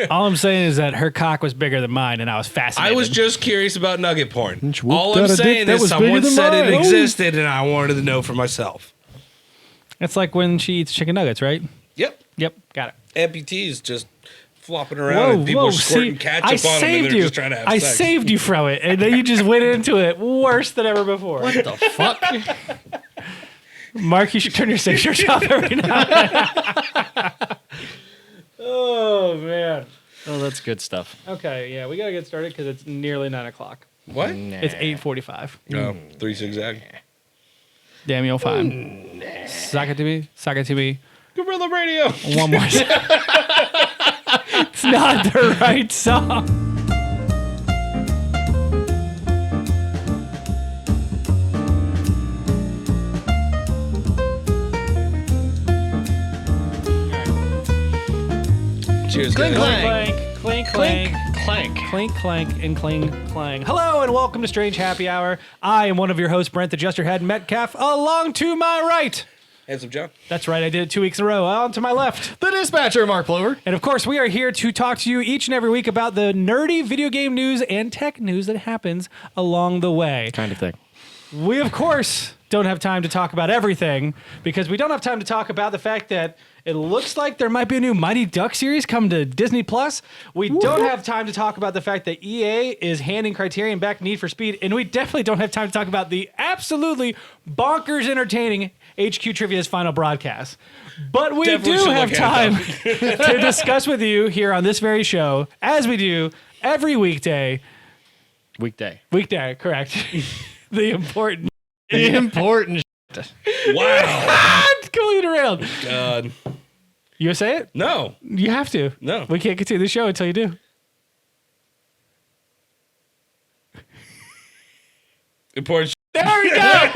All I'm saying is that her cock was bigger than mine, and I was fascinated. I was just curious about nugget porn. Whoop, All I'm got a saying dick that is was someone bigger than said mine. it Oh. existed, and I wanted to know for myself. It's like when she eats chicken nuggets, right? Yep. Yep, got it. Amputees just flopping around, and people are squirting ketchup on them, and they're just trying to have I sex. saved you from it, and then you just went into it worse than ever before. What the fuck? Mark, you should turn your safe shirt off every now and then. Oh, man. Oh, that's good stuff. Okay, yeah, we got to get started because it's nearly 9 o'clock. What? It's 8:45. No, 3 zigzag. Damn, you'll find. Sock it to me. Sock it to me. Gorilla Radio. One more. It's not the right song. Cheers, Clink, guys. clank, clink, clank. Clank. Clink, clank, and cling, clang. Hello, and welcome to Strange Happy Hour. I am one of your hosts, Brent the Jesterhead, Metcalfe, along to my right. Handsome John. That's right, I did it 2 weeks in a row. On to my left. The dispatcher, Mark Plover. And of course, we are here to talk to you each and every week about the nerdy video game news and tech news that happens along the way. Kind of thing. We, of course, don't have time to talk about everything because we don't have time to talk about the fact that it looks like there might be a new Mighty Duck series coming to Disney Plus. We don't have time to talk about the fact that EA is handing Criterion back Need for Speed, and we definitely don't have time to talk about the absolutely bonkers entertaining HQ Trivia's final broadcast. But we Definitely do should have look at time to discuss with you here on this very show, as we do every weekday. Weekday. Weekday, correct. The important. Important. Wow. Going around. God. You say it? No. You have to. No. We can't continue the show until you do. Important. There we go.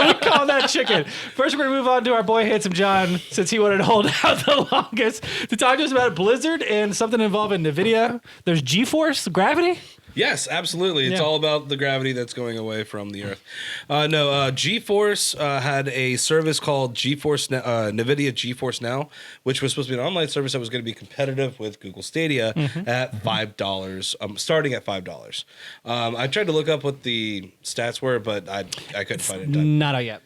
We call that chicken. First, we're going to move on to our boy Handsome John, since he wanted to hold out the longest, to talk to us about Blizzard and something involving NVIDIA. There's GeForce Gravity. Yes, absolutely. It's Yeah. all about the gravity that's going away from the Earth. GeForce had a service called NVIDIA GeForce Now, which was supposed to be an online service that was going to be competitive with Google Stadia at $5, starting at $5. I tried to look up what the stats were, but I couldn't find it. Not out yet.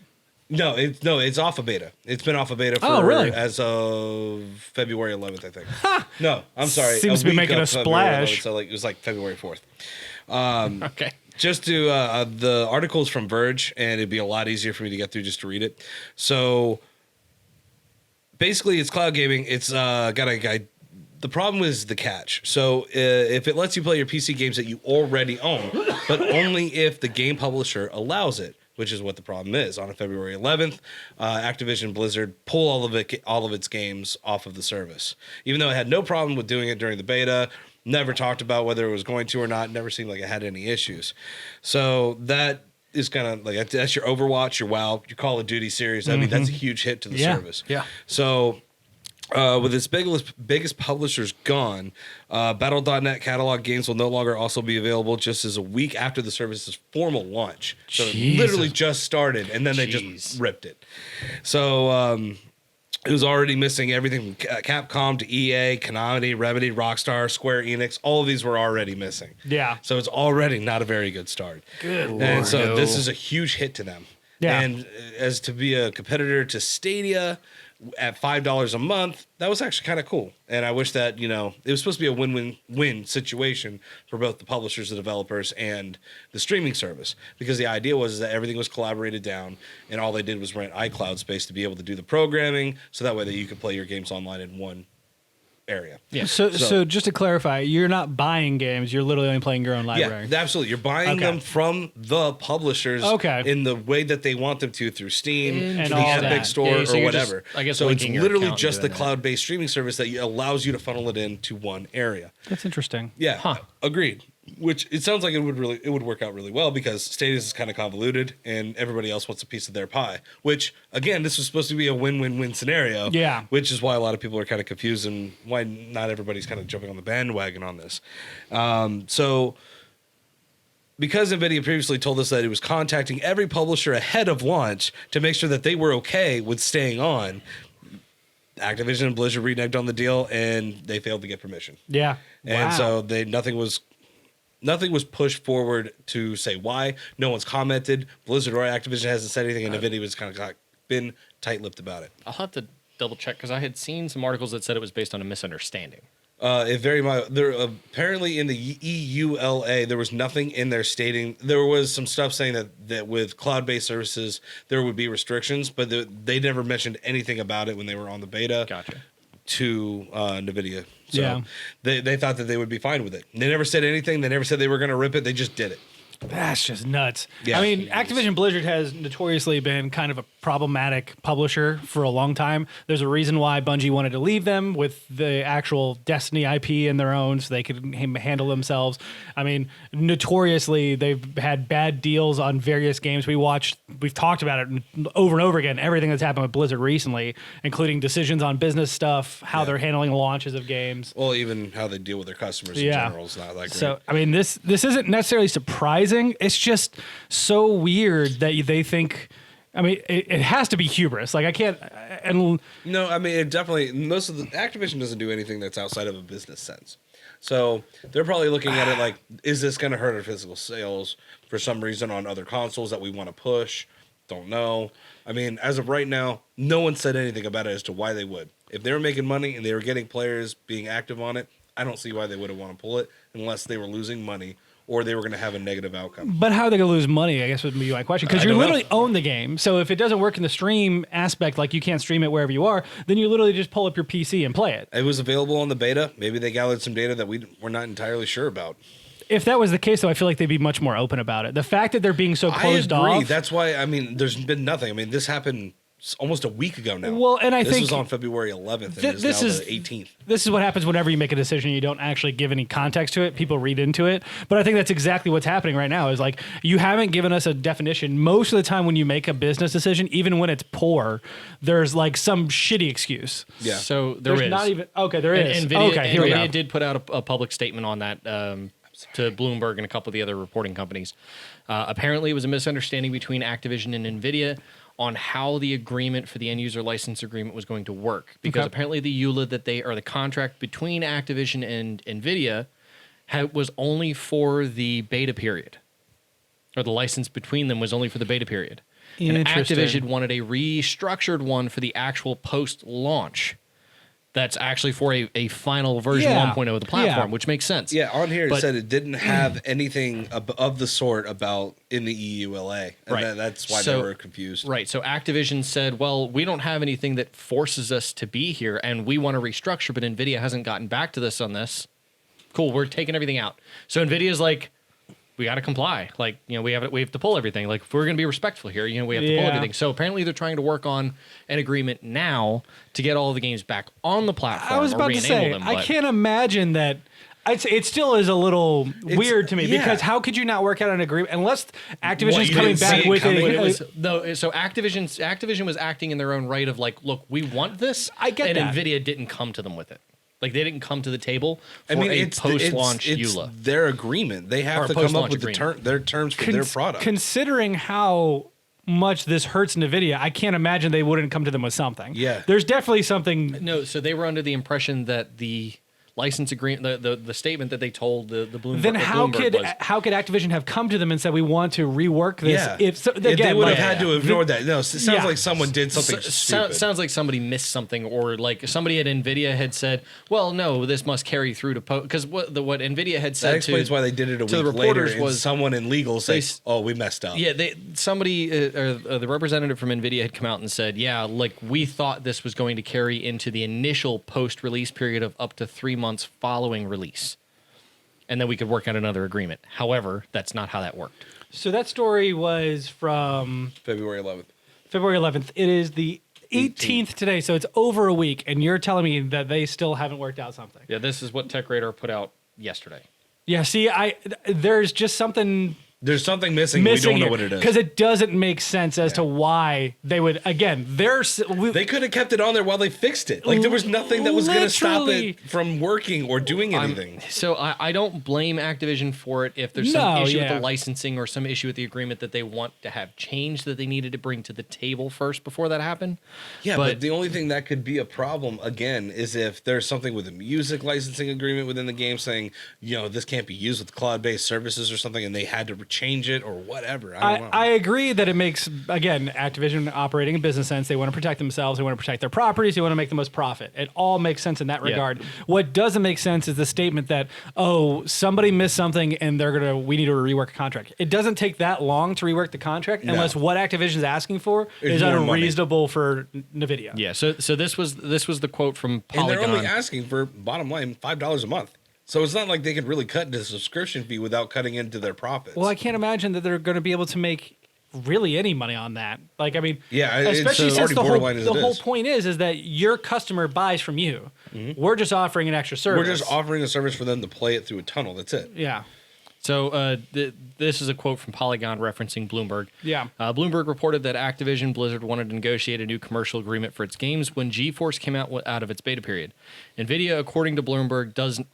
No, it's off of beta. It's been off of beta for really? as of February 11th, I think. No, I'm sorry. Seems to be week making of a February 11th, splash. so it was like February 4th. Okay. Just to the article's from Verge, and it'd be a lot easier for me to get through just to read it. So basically, it's cloud gaming. It's got a guy. The problem is the catch. So if it lets you play your PC games that you already own, but only if the game publisher allows it, which is what the problem is. On February 11th, Activision Blizzard pulled all of its games off of the service, even though it had no problem with doing it during the beta. Never talked about whether it was going to or not. Never seemed like it had any issues. So that is kind of like that's your Overwatch, your WoW, your Call of Duty series. I mean, that's a huge hit to the service. Yeah. So with its biggest publishers gone, Battle.net catalog games will no longer also be available just as a week after the service's formal launch. So it literally just started, and then they just ripped it. So it was already missing everything from Capcom to EA, Konami, Remedy, Rockstar, Square Enix. All of these were already missing. Yeah. So it's already not a very good start. And so this is a huge hit to them. Yeah. And as to be a competitor to Stadia at $5 a month, that was actually kind of cool. And I wish that, it was supposed to be a win-win-win situation for both the publishers, the developers, and the streaming service. Because the idea was that everything was collaborated down, and all they did was rent iCloud space to be able to do the programming, so that way that you could play your games online in one area. Yeah. So just to clarify, you're not buying games. You're literally only playing your own library. Yeah, absolutely. You're buying them from the publishers in the way that they want them to through Steam, And the all Epic that. Store, Yeah, so or you're whatever. just, I guess, so it's linking your literally account just the doing that. cloud-based streaming service that allows you to funnel it into one area. That's interesting. Yeah, agreed. Which it sounds like it would work out really well because Stadia is kind of convoluted and everybody else wants a piece of their pie. Which again, this was supposed to be a win-win-win scenario. Yeah. Which is why a lot of people are kind of confused and why not everybody's kind of jumping on the bandwagon on this. So because NVIDIA previously told us that it was contacting every publisher ahead of launch to make sure that they were okay with staying on, Activision and Blizzard reneged on the deal, and they failed to get permission. Yeah. And Wow. so nothing was pushed forward to say why. No one's commented. Blizzard or Activision hasn't said anything, and Nvidia was kind of been tight-lipped about it. I'll have to double check because I had seen some articles that said it was based on a misunderstanding. It very much. There apparently in the EULA there was nothing in there stating there was some stuff saying that with cloud-based services there would be restrictions, but they never mentioned anything about it when they were on the beta. Gotcha. To Nvidia. So Yeah. they thought that they would be fine with it. They never said anything. They never said they were going to rip it. They just did it. That's just nuts. Yeah. I mean, Activision Blizzard has notoriously been kind of a problematic publisher for a long time. There's a reason why Bungie wanted to leave them with the actual Destiny IP in their own so they could handle themselves. I mean, notoriously, they've had bad deals on various games. We've talked about it over and over again, everything that's happened with Blizzard recently, including decisions on business stuff, how they're handling launches of games. Well, even how they deal with their customers in general is not that great. So, I mean, this isn't necessarily surprising. It's just so weird that they think. I mean, it has to be hubris. Like I can't. And No, I mean, it definitely, most of the Activision doesn't do anything that's outside of a business sense. So they're probably looking at it like, is this going to hurt our physical sales for some reason on other consoles that we want to push? Don't know. I mean, as of right now, no one said anything about it as to why they would. If they were making money and they were getting players being active on it, I don't see why they would want to pull it unless they were losing money or they were going to have a negative outcome. but how are they going to lose money? I guess would be my question. Because I you don't literally know. own the game. So if it doesn't work in the stream aspect, like you can't stream it wherever you are, then you literally just pull up your PC and play it. It was available on the beta. Maybe they gathered some data that we're not entirely sure about. If that was the case, though, I feel like they'd be much more open about it. The fact that they're being so closed I agree. off. That's why, I mean, there's been nothing. I mean, this happened almost a week ago now. Well, and I this think was on February 11th, and this this is is- the 18th. This is what happens whenever you make a decision. You don't actually give any context to it. People read into it. But I think that's exactly what's happening right now is like you haven't given us a definition. Most of the time when you make a business decision, even when it's poor, there's like some shitty excuse. Yeah. So there There's is. not even. Okay, there is. NVIDIA, Okay, here we go. NVIDIA did put out a public statement on that to Bloomberg and a couple of the other reporting companies. Apparently, it was a misunderstanding between Activision and NVIDIA on how the agreement for the end user license agreement was going to work. Because Okay. apparently the EULA the contract between Activision and NVIDIA was only for the beta period. Or the license between them was only for the beta period. And Interesting. Activision wanted a restructured one for the actual post-launch. That's actually for a final version Yeah. 1.0 of the platform, Yeah. which makes sense. Yeah, on here it But- said it didn't have anything of the sort about in the EULA. And Right. that's why So- they were confused. Right. So Activision said, well, we don't have anything that forces us to be here, and we want to restructure, but NVIDIA hasn't gotten back to us on this. Cool, we're taking everything out. So NVIDIA's like, we got to comply. Like, we have to pull everything. Like, if we're going to be respectful here, we have to pull Yeah. everything. So apparently they're trying to work on an agreement now to get all the games back on the platform. I was or about to re-enable say, them, I but- can't imagine that. It still is a little weird to me yeah. because how could you not work out an agreement unless Activision's you coming didn't see back it with coming? But it? it was no. So Activision was acting in their own right of like, look, we want this. I get and that. NVIDIA didn't come to them with it. Like they didn't come to the table for I mean, a it's post-launch it's EULA. their agreement. They Or have a to come up post-launch with agreement. their terms for their product. Considering how much this hurts NVIDIA, I can't imagine they wouldn't come to them with something. Yeah. There's definitely something. No, so they were under the impression that the license agreement, the statement that they told the Bloomberg. Then how Bloomberg could was, Activision have come to them and said we want to rework this? Yeah. If so, They again, would like, have had to ignore that. No, it sounds Yeah. like someone did something stupid. sounds like somebody missed something, or like somebody at NVIDIA had said, "Well, no, this must carry through to post." Because what NVIDIA had said that explains why they did it a to the week later. reporters And was- someone in legal say, they- "Oh, we messed up." Yeah, somebody or the representative from NVIDIA had come out and said, yeah, like we thought this was going to carry into the initial post-release period of up to 3 months following release. And then we could work out another agreement. However, that's not how that worked. So that story was from February 11th. February 11th. It is the 18th today, so it's over a week, and you're telling me that they still haven't worked out something. Yeah, this is what TechRadar put out yesterday. Yeah, see, there's just something There's something missing. We don't know what it is. because it doesn't make sense as to why they would. Again, They could have kept it on there while they fixed it. Like there was nothing that was going to stop it from working or doing anything. So I don't blame Activision for it if there's some issue with the licensing or some issue with the agreement that they want to have changed that they needed to bring to the table first before that happened. Yeah, but the only thing that could be a problem, again, is if there's something with a music licensing agreement within the game saying, this can't be used with cloud-based services or something, and they had to change it or whatever. I don't know. I agree that it makes, again, Activision operating in business sense. They want to protect themselves. They want to protect their properties. They want to make the most profit. It all makes sense in that regard. What doesn't make sense is the statement that, somebody missed something and we need to rework a contract. It doesn't take that long to rework the contract unless what Activision's asking for is unreasonable for NVIDIA. Yeah, so this was the quote from Polygon. And they're only asking for, bottom line, $5 a month. So it's not like they could really cut into the subscription fee without cutting into their profits. Well, I can't imagine that they're going to be able to make really any money on that. Like, I mean, it's especially since the whole is. point is that your customer buys from you. Mm-hmm. We're just offering an extra service. We're just offering a service for them to play it through a tunnel. That's it. Yeah. So this is a quote from Polygon referencing Bloomberg. Yeah. Bloomberg reported that Activision Blizzard wanted to negotiate a new commercial agreement for its games when GeForce came out of its beta period. NVIDIA, according to Bloomberg, doesn't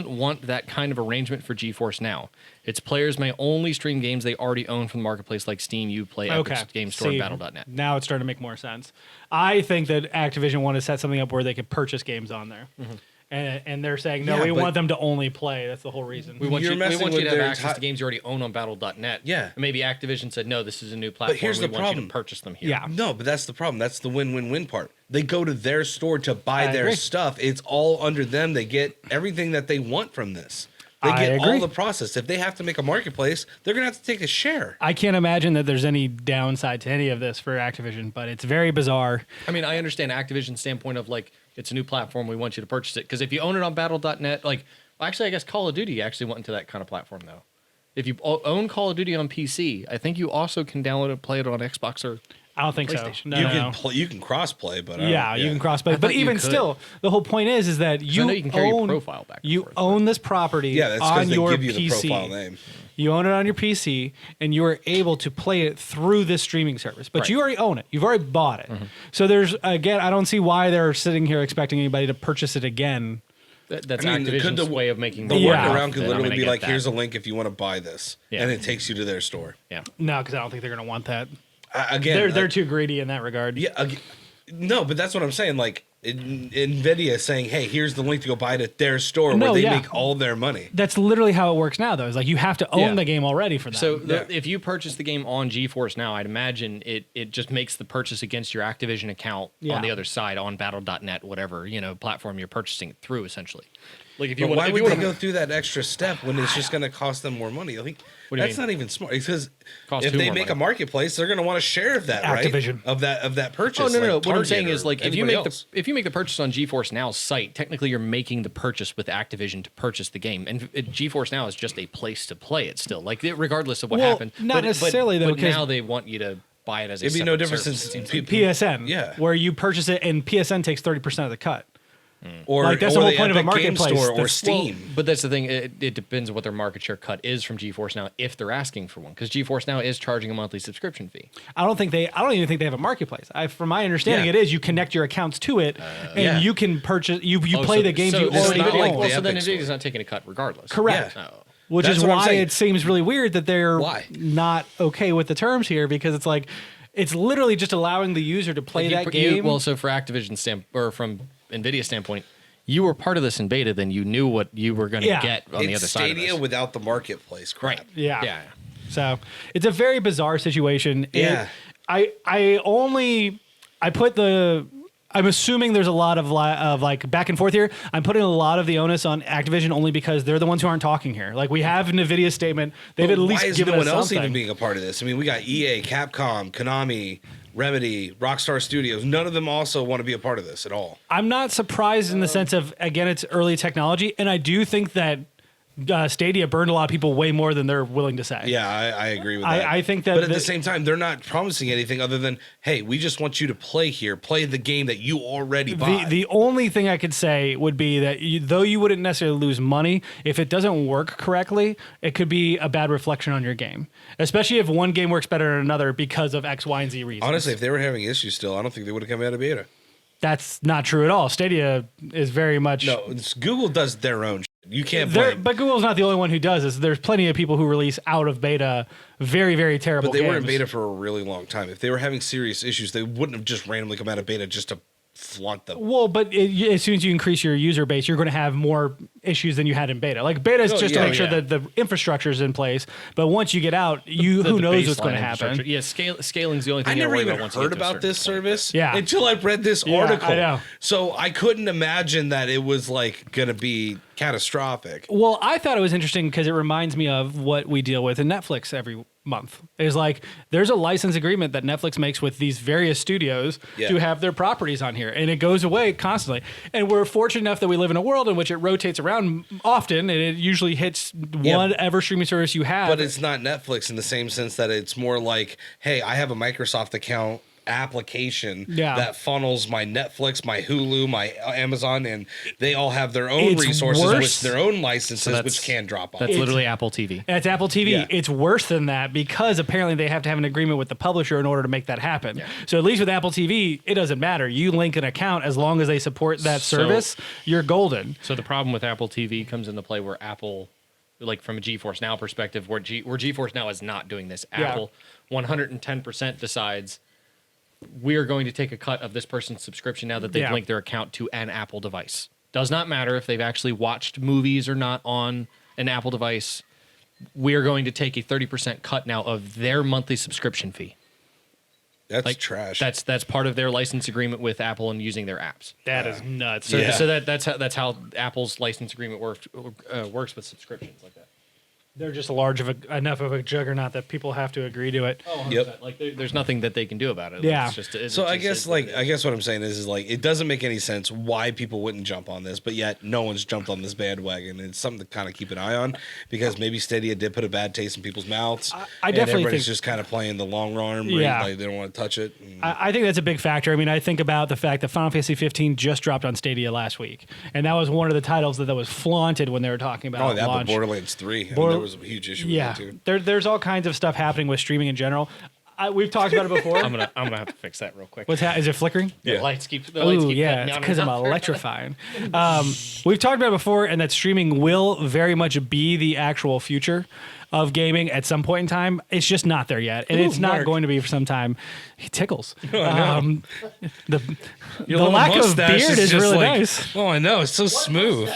want that kind of arrangement for GeForce Now. Its players may only stream games they already own from the marketplace like Steam, Uplay, Epic Game Store, and Battle.net. Now it's starting to make more sense. I think that Activision want to set something up where they could purchase games on there. Mm-hmm. And they're saying, no, we want them to only play. That's the whole reason. We want you to have access to games you already own on Battle.net. Yeah. And maybe Activision said, no, this is a new platform. But here's the problem. Want you to purchase them here. Yeah. No, but that's the problem. That's the win-win-win part. They go to their store to buy their stuff. It's all under them. They get everything that they want from this. They get all the process. If they have to make a marketplace, they're going to have to take a share. I can't imagine that there's any downside to any of this for Activision, but it's very bizarre. I mean, I understand Activision's standpoint of like, it's a new platform. We want you to purchase it. Because if you own it on Battle.net, actually, I guess Call of Duty actually went into that kind of platform, though. If you own Call of Duty on PC, I think you also can download it, play it on Xbox or I don't think so. No, you can cross-play, but you can cross-play. But even still, the whole point is that you can carry your profile back. You own this property on your give you the PC. profile name. You own it on your PC, and you are able to play it through this streaming service. But you already own it. You've already bought it. Mm-hmm. So I don't see why they're sitting here expecting anybody to purchase it again. That's Activision's way of making the workaround could literally be like, here's a link if you want to buy this, and it takes you to their store. Yeah. No, because I don't think they're going to want that. Again, they're too greedy in that regard. Yeah. No, but that's what I'm saying. Like NVIDIA is saying, hey, here's the link to go buy it at their store where they make all their money. That's literally how it works now, though. It's like you have to own the game already for that. So if you purchase the game on GeForce Now, I'd imagine it just makes the purchase against your Activision account on the other side, on Battle.net, whatever platform you're purchasing it through, essentially. Like if you why would they go through that extra step when it's just going to cost them more money? I think that's not even smart. Because if they make a marketplace, they're going to want a share of that, Activision. Right? Of that purchase. Oh no! What I'm saying is, like, if you make the purchase on GeForce Now's site, technically you're making the purchase with Activision to purchase the game, and GeForce Now is just a place to play it still. Like, regardless of what happened. Not necessarily though. But now they want you to buy it as a. It'd be no different since PSN. Where you purchase it and PSN takes 30% of the cut. Or that's the whole point of a marketplace marketplace. Store or Steam. But that's the thing. It depends on what their market share cut is from GeForce Now if they're asking for one, because GeForce Now is charging a monthly subscription fee. I don't even think they have a marketplace. From my understanding, it is you connect your accounts to it, and you can purchase. You play the games you already own. So then NVIDIA's not taking a cut regardless. Correct. Yeah. Which is why it seems really weird that they're not okay with the terms here, because it's like it's literally just allowing the user to play that game. So for Activision or from NVIDIA's standpoint, you were part of this in beta, then you knew what you were going to get on the other side of this. It's Stadia without the marketplace crap. Right. Yeah. So it's a very bizarre situation. Yeah. I'm assuming there's a lot of like back and forth here. I'm putting a lot of the onus on Activision only because they're the ones who aren't talking here. Like, we have NVIDIA's statement. They've at least given us something. Why is no one else even being a part of this? I mean, we got EA, Capcom, Konami, Remedy, Rockstar Studios. None of them also want to be a part of this at all. I'm not surprised in the sense of, again, it's early technology, and I do think that Stadia burned a lot of people way more than they're willing to say. Yeah, I agree with that. I think that, but at the same time, they're not promising anything other than, hey, we just want you to play here, play the game that you already bought. The only thing I could say would be that though you wouldn't necessarily lose money, if it doesn't work correctly, it could be a bad reflection on your game, especially if one game works better than another because of X, Y, and Z reasons. Honestly, if they were having issues still, I don't think they would have come out of beta. That's not true at all. Stadia is very much... No, Google does their own shit. You can't blame. But Google's not the only one who does this. There's plenty of people who release out of beta very, very terrible But they games. were in beta for a really long time. If they were having serious issues, they wouldn't have just randomly come out of beta just to flaunt them. Well, but as soon as you increase your user base, you're going to have more issues than you had in beta. Like beta is just to make sure that the infrastructure is in place. But once you get out, who knows what's going to happen? Yeah, scaling's the only thing I you never worry even about once you heard get to a about certain this point. service Yeah. until I read this article. I know. So I couldn't imagine that it was like going to be catastrophic. Well, I thought it was interesting because it reminds me of what we deal with in Netflix every month. Is like there's a license agreement that Netflix makes with these various studios to have their properties on here, and it goes away constantly. And we're fortunate enough that we live in a world in which it rotates around often, and it usually hits whatever streaming service you have. But it's not Netflix in the same sense that it's more like, hey, I have a Microsoft account application that funnels my Netflix, my Hulu, my Amazon, and they all have their own resources with their own licenses, which can drop off. That's literally Apple TV. And it's Apple TV. Yeah. It's worse than that because apparently they have to have an agreement with the publisher in order to make that happen. Yeah. So at least with Apple TV, it doesn't matter. You link an account as long as they support that service, you're golden. So the problem with Apple TV comes into play where Apple, like from a GeForce Now perspective, where GeForce Now is not doing this. Apple 110% decides we are going to take a cut of this person's subscription now that they've linked their account to an Apple device. Does not matter if they've actually watched movies or not on an Apple device. We are going to take a 30% cut now of their monthly subscription fee. That's trash. That's part of their license agreement with Apple and using their apps. That is nuts. So that's how Apple's license agreement works with subscriptions like that. They're just enough of a juggernaut that people have to agree to it. Oh, 100%. Like there's nothing that they can do about it. Yeah. I guess what I'm saying is like it doesn't make any sense why people wouldn't jump on this, but yet no one's jumped on this bandwagon. And it's something to kind of keep an eye on because maybe Stadia did put a bad taste in people's mouths. I definitely everybody's think just kind of playing the long run. Yeah. Like they don't want to touch it. I think that's a big factor. I mean, I think about the fact that Final Fantasy 15 just dropped on Stadia last week, and that was one of the titles that was flaunted when they were talking about that, launch. but Borderlands 3. There was a huge issue with it too. There's all kinds of stuff happening with streaming in general. We've talked about it before. I'm gonna have to fix that real quick. What's is it flickering? The lights keep. Oh yeah, it's because I'm electrifying. We've talked about it before, and that streaming will very much be the actual future of gaming at some point in time. It's just not there yet, and it's not going to be for some time. He tickles. The lack of beard is really nice. Oh, I know. It's so smooth.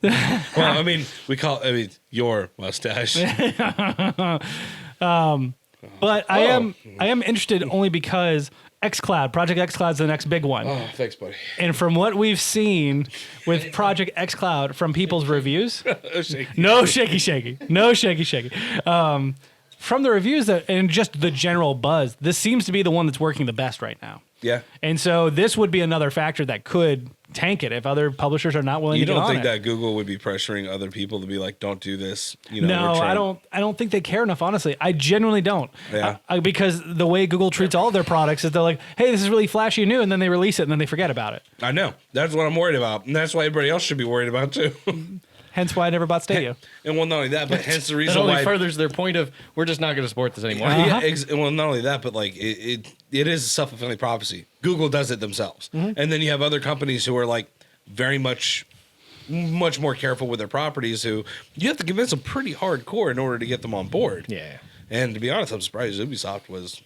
Well, I mean, your mustache. But I am interested only because Project xCloud is the next big one. Oh, thanks, buddy. And from what we've seen with Project xCloud from people's reviews, no shaky. From the reviews and just the general buzz, this seems to be the one that's working the best right now. Yeah. And so this would be another factor that could tank it if other publishers are not willing to get on it. You don't think that Google would be pressuring other people to be like, don't do this? No, I don't think they care enough, honestly. I genuinely don't. Yeah. Because the way Google treats all of their products is they're like, hey, this is really flashy and new, and then they release it and then they forget about it. I know. That's what I'm worried about. And that's why everybody else should be worried about too. Hence why I never bought Stadia. And well, not only that, but hence the It reason only why furthers their point of we're just not going to support this anymore. well, not only that, but like it is a self-fulfilling prophecy. Google does it themselves, and then you have other companies who are like very much more careful with their properties. Who you have to convince them pretty hardcore in order to get them on board. Yeah. And to be honest, I'm surprised Ubisoft was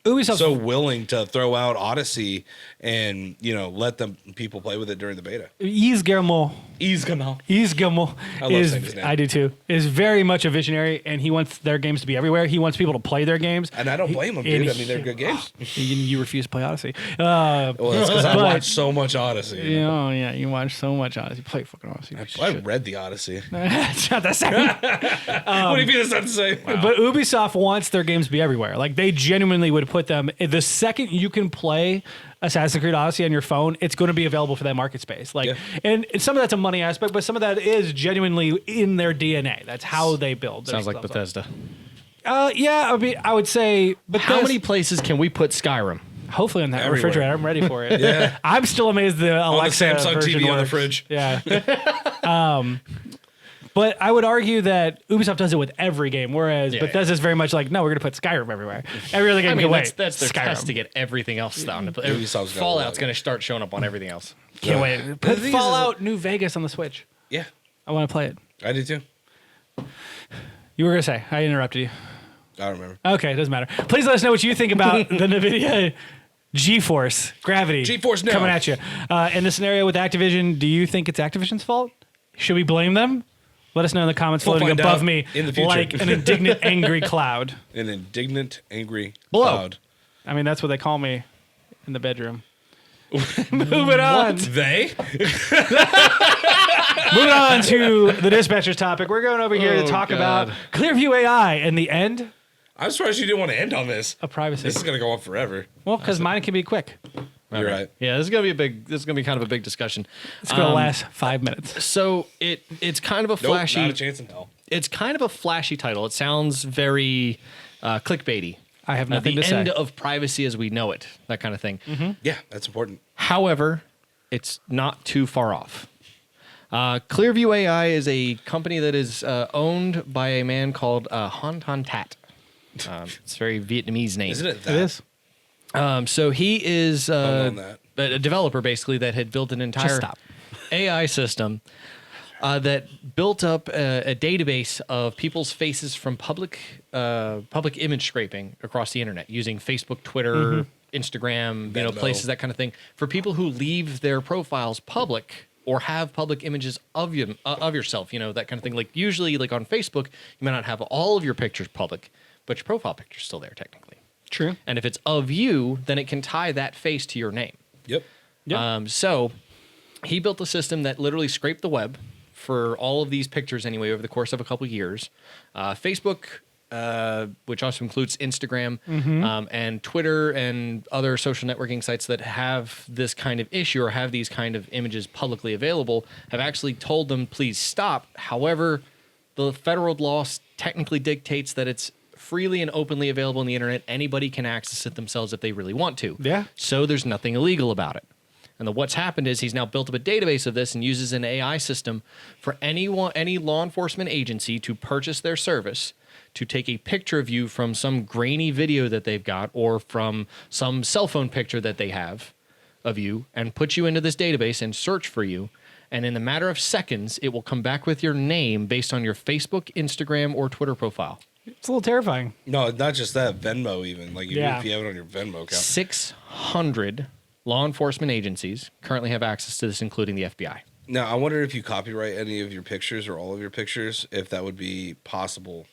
Ubisoft's so willing to throw out Odyssey and let them people play with it during the beta. Yves Guillemot I love saying his name. I do too, is very much a visionary, and he wants their games to be everywhere. He wants people to play their games. And I don't blame him, dude. I mean, they're good games. You refuse to play Odyssey. Well, that's because I watch so much Odyssey. Oh, yeah, you watch so much Odyssey. Play fucking Odyssey. I read the Odyssey. It's not the same. What do you mean it's not the same? But Ubisoft wants their games to be everywhere. Like, they genuinely would put put them. The second you can play Assassin's Creed Odyssey on your phone, it's going to be available for that market space. And some of that's a money aspect, but some of that is genuinely in their DNA. That's how they build. Sounds like Bethesda. I would say. But How many places can we put Skyrim? Hopefully on that Everywhere. refrigerator. I'm ready for it. Yeah. I'm still amazed the Alexa on the Samsung version TV on the works. fridge. Yeah. But I would argue that Ubisoft does it with every game, whereas Bethesda's very much like, no, we're going to put Skyrim everywhere. Every other game can wait. That's their Skyrim. test to get everything else down. Ubisoft's got Fallout's a lot. going to start showing up on everything else. Can't wait. The Put thing is- Fallout New Vegas on the Switch. Yeah, I want to play it. I do too. You were going to say. I interrupted you. I don't remember. Okay, it doesn't matter. Please let us know what you think about the NVIDIA GeForce Gravity GeForce now. coming at you. In the scenario with Activision, do you think it's Activision's fault? Should we blame them? Let us know in the comments We'll floating find above out me in the future. like an indignant, angry cloud. An indignant, angry Blow. cloud. I mean, that's what they call me in the bedroom. Moving on. They? Moving on to the dispatcher's topic. We're going over here to Oh, talk God. about Clearview AI and the end I'm surprised you didn't want to end on this. of privacy. This is gonna go on forever. Well, because mine can be quick. You're right. Yeah, this is gonna be kind of a big discussion. It's going to last 5 minutes. So it's kind of a Nope, flashy. not a chance in hell. It's kind of a flashy title. It sounds very clickbaity. I have nothing the to say. end of privacy as we know it, that kind of thing. Yeah, that's important. However, it's not too far off. Clearview AI is a company that is owned by a man called Han Tan Tat. It's a very Vietnamese name. Isn't it It that? is. So he is on that. a developer basically that had built an entire stop. AI system that built up a database of people's faces from public image scraping across the internet using Facebook, Twitter, Instagram, Venmo. places, that kind of thing, for people who leave their profiles public or have public images of you of yourself, that kind of thing. Like usually, like on Facebook, you might not have all of your pictures public, but your profile picture's still there technically. True. And if it's of you, then it can tie that face to your name. Yep. Yep. So he built a system that literally scraped the web for all of these pictures anyway over the course of a couple years. Facebook, which also includes Instagram and Twitter and other social networking sites that have this kind of issue or have these kind of images publicly available, have actually told them, please stop. However, the federal law technically dictates that it's freely and openly available on the internet. Anybody can access it themselves if they really want to. Yeah. So there's nothing illegal about it. And what's happened is he's now built up a database of this and uses an AI system for any law enforcement agency to purchase their service, to take a picture of you from some grainy video that they've got or from some cell phone picture that they have of you and put you into this database and search for you. And in a matter of seconds, it will come back with your name based on your Facebook, Instagram, or Twitter profile. It's a little terrifying. No, not just that. Venmo, even like even Yeah. if you have it on your Venmo account. 600 law enforcement agencies currently have access to this, including the FBI. Now, I wonder if you copyright any of your pictures or all of your pictures, if that would be possible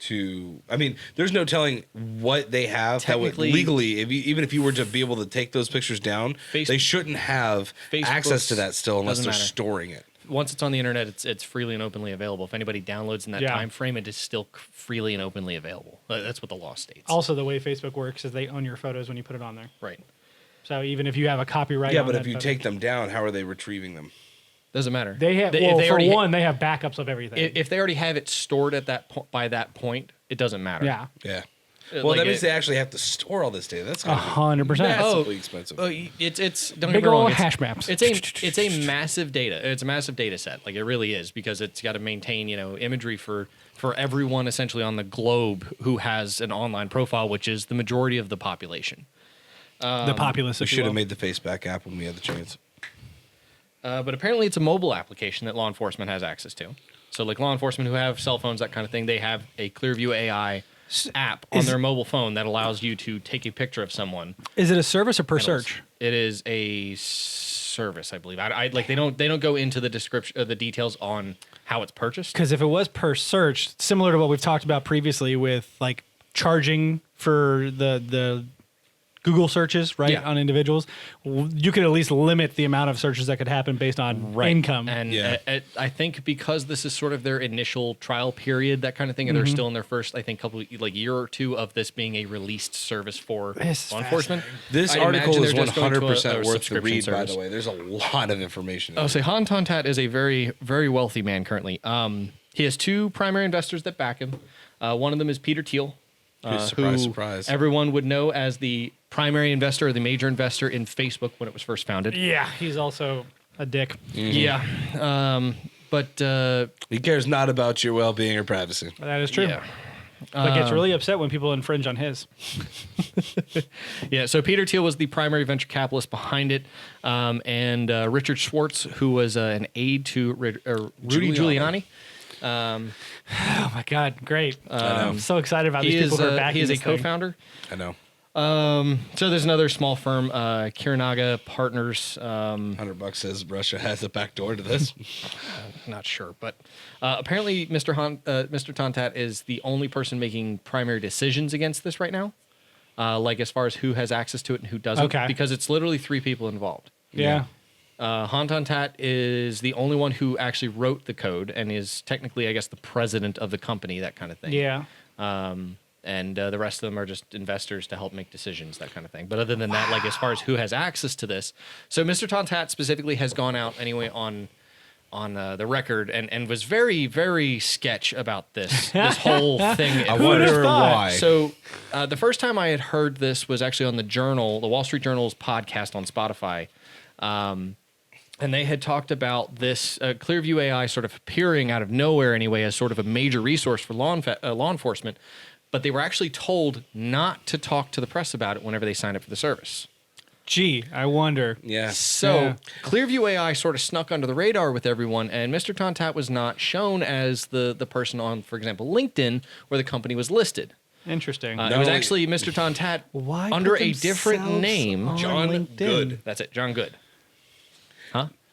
to. I mean, there's no telling what they have that would Technically- legally, even if you were to be able to take those pictures down, they shouldn't have access to that still unless doesn't they're matter. storing it. Once it's on the internet, it's freely and openly available. If anybody downloads in that Yeah. time frame, it is still freely and openly available. That's what the law states. Also, the way Facebook works is they own your photos when you put it on there. Right. So even if you have a copyright, Yeah, on but that if you photo- take them down, how are they retrieving them? Doesn't matter. they have. If Well, they for already one, they have backups of everything. if they already have it stored at by that point, it doesn't matter. yeah, Yeah. Well, Like that means it- they actually have to store all this data. That's gonna be 100%. massively expensive. It's don't Big get me wrong, ol' it's- hash maps. It's a massive data. It's a massive data set. Like it really is, because it's got to maintain imagery for everyone essentially on the globe who has an online profile, which is the majority of the population. the populace. We if you should have will. made the face back app when we had the chance. But apparently, it's a mobile application that law enforcement has access to. So, like law enforcement who have cell phones, that kind of thing, they have a Clearview AI app on their mobile phone that allows you to take a picture of someone. Is it a service or per search? It is a service, I believe. I like they don't go into the description, the details on how it's purchased. Because if it was per search, similar to what we've talked about previously with like charging for the Google searches, right, Yeah. on individuals, you could at least limit the amount of searches that could happen based on income. And Yeah. I think because this is sort of their initial trial period, that kind of thing, and they're still in their first, I think, year or two of this being a released service for This is law enforcement. This I'd article imagine is they're just going to a 100% worth the subscription read, by service. the way. There's a lot of information in I'll it. say Han Tontat is a very, very wealthy man currently. He has two primary investors that back him. One of them is Peter Thiel, Surprise, who surprise. everyone would know as the primary investor or the major investor in Facebook when it was first founded. Yeah, he's also a dick. Yeah. But He cares not about your well-being or privacy. That is true. yeah. But gets really upset when people infringe on his. Yeah, so Peter Thiel was the primary venture capitalist behind it, and Richard Schwartz, who was an aide to Rudy Giuliani. Oh my God, great! I'm so excited about He these is people who are backing he is a this thing. co-founder. I know. So there's another small firm, Kirinaga Partners. $100 says Russia has a back door to this. Not sure, but apparently Mr. Tontat is the only person making primary decisions against this right now. Like as far as who has access to it and who doesn't, Okay. because it's literally 3 people involved. Yeah. Han Tontat is the only one who actually wrote the code and is technically, I guess, the president of the company, that kind of thing. Yeah. And the rest of them are just investors to help make decisions, that kind of thing. But other than that, like as far as who has access to this, so Mr. Tontat specifically has gone out anyway on the record and was very, very sketch about this whole thing. I wonder thought? why. So the first time I had heard this was actually on the Wall Street Journal's podcast on Spotify. And they had talked about this Clearview AI sort of appearing out of nowhere anyway as sort of a major resource for law enforcement, but they were actually told not to talk to the press about it whenever they signed up for the service. Gee, I wonder. Yeah. So Yeah. Clearview AI sort of snuck under the radar with everyone, and Mr. Tontat was not shown as the person on, for example, LinkedIn, where the company was listed. Interesting. It was actually Mr. Tontat Why under put a different themselves name. on John LinkedIn? Good. That's it, John Good.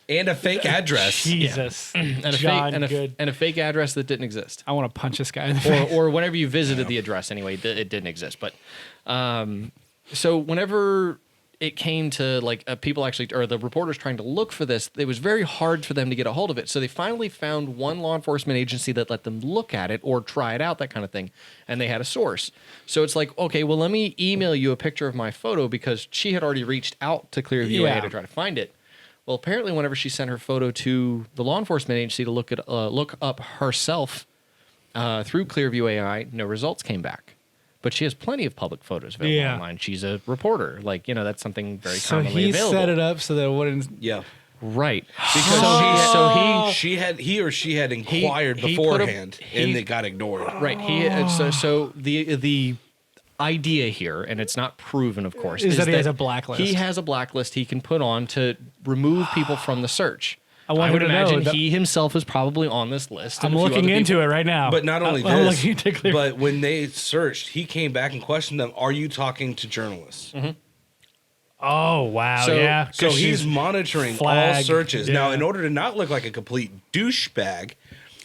And a fake address. Jesus. And a, John fake, Good. and a fake address that didn't exist. I want to punch this guy in the face. Or whenever you visited the address anyway, it didn't exist. But so whenever it came to like people actually, or the reporters trying to look for this, it was very hard for them to get a hold of it. So they finally found one law enforcement agency that let them look at it or try it out, that kind of thing. And they had a source. So it's like, okay, well, let me email you a picture of my photo, because she had already reached out to Clearview AI to try to find it. Well, apparently, whenever she sent her photo to the law enforcement agency to look up herself through Clearview AI, no results came back. But she has plenty of public photos available online. She's a reporter. Like, that's something very So commonly he available. set it up so that it wouldn't. Yeah. Right. Because he or she had inquired he put a- beforehand, he- and it got ignored. Right. So the idea here, and it's not proven, of course, Is that he has a blacklist. He has a blacklist he can put on to remove people from the search. I want would you to know imagine that- he himself is probably on this list. I'm and a few looking other into people. it right now. But not only I'm this, looking into Clear. but when they searched, he came back and questioned them, are you talking to journalists? Oh wow, So- yeah. So 'Cause he's she's monitoring all flagged, searches. Now, yeah. in order to not look like a complete douchebag,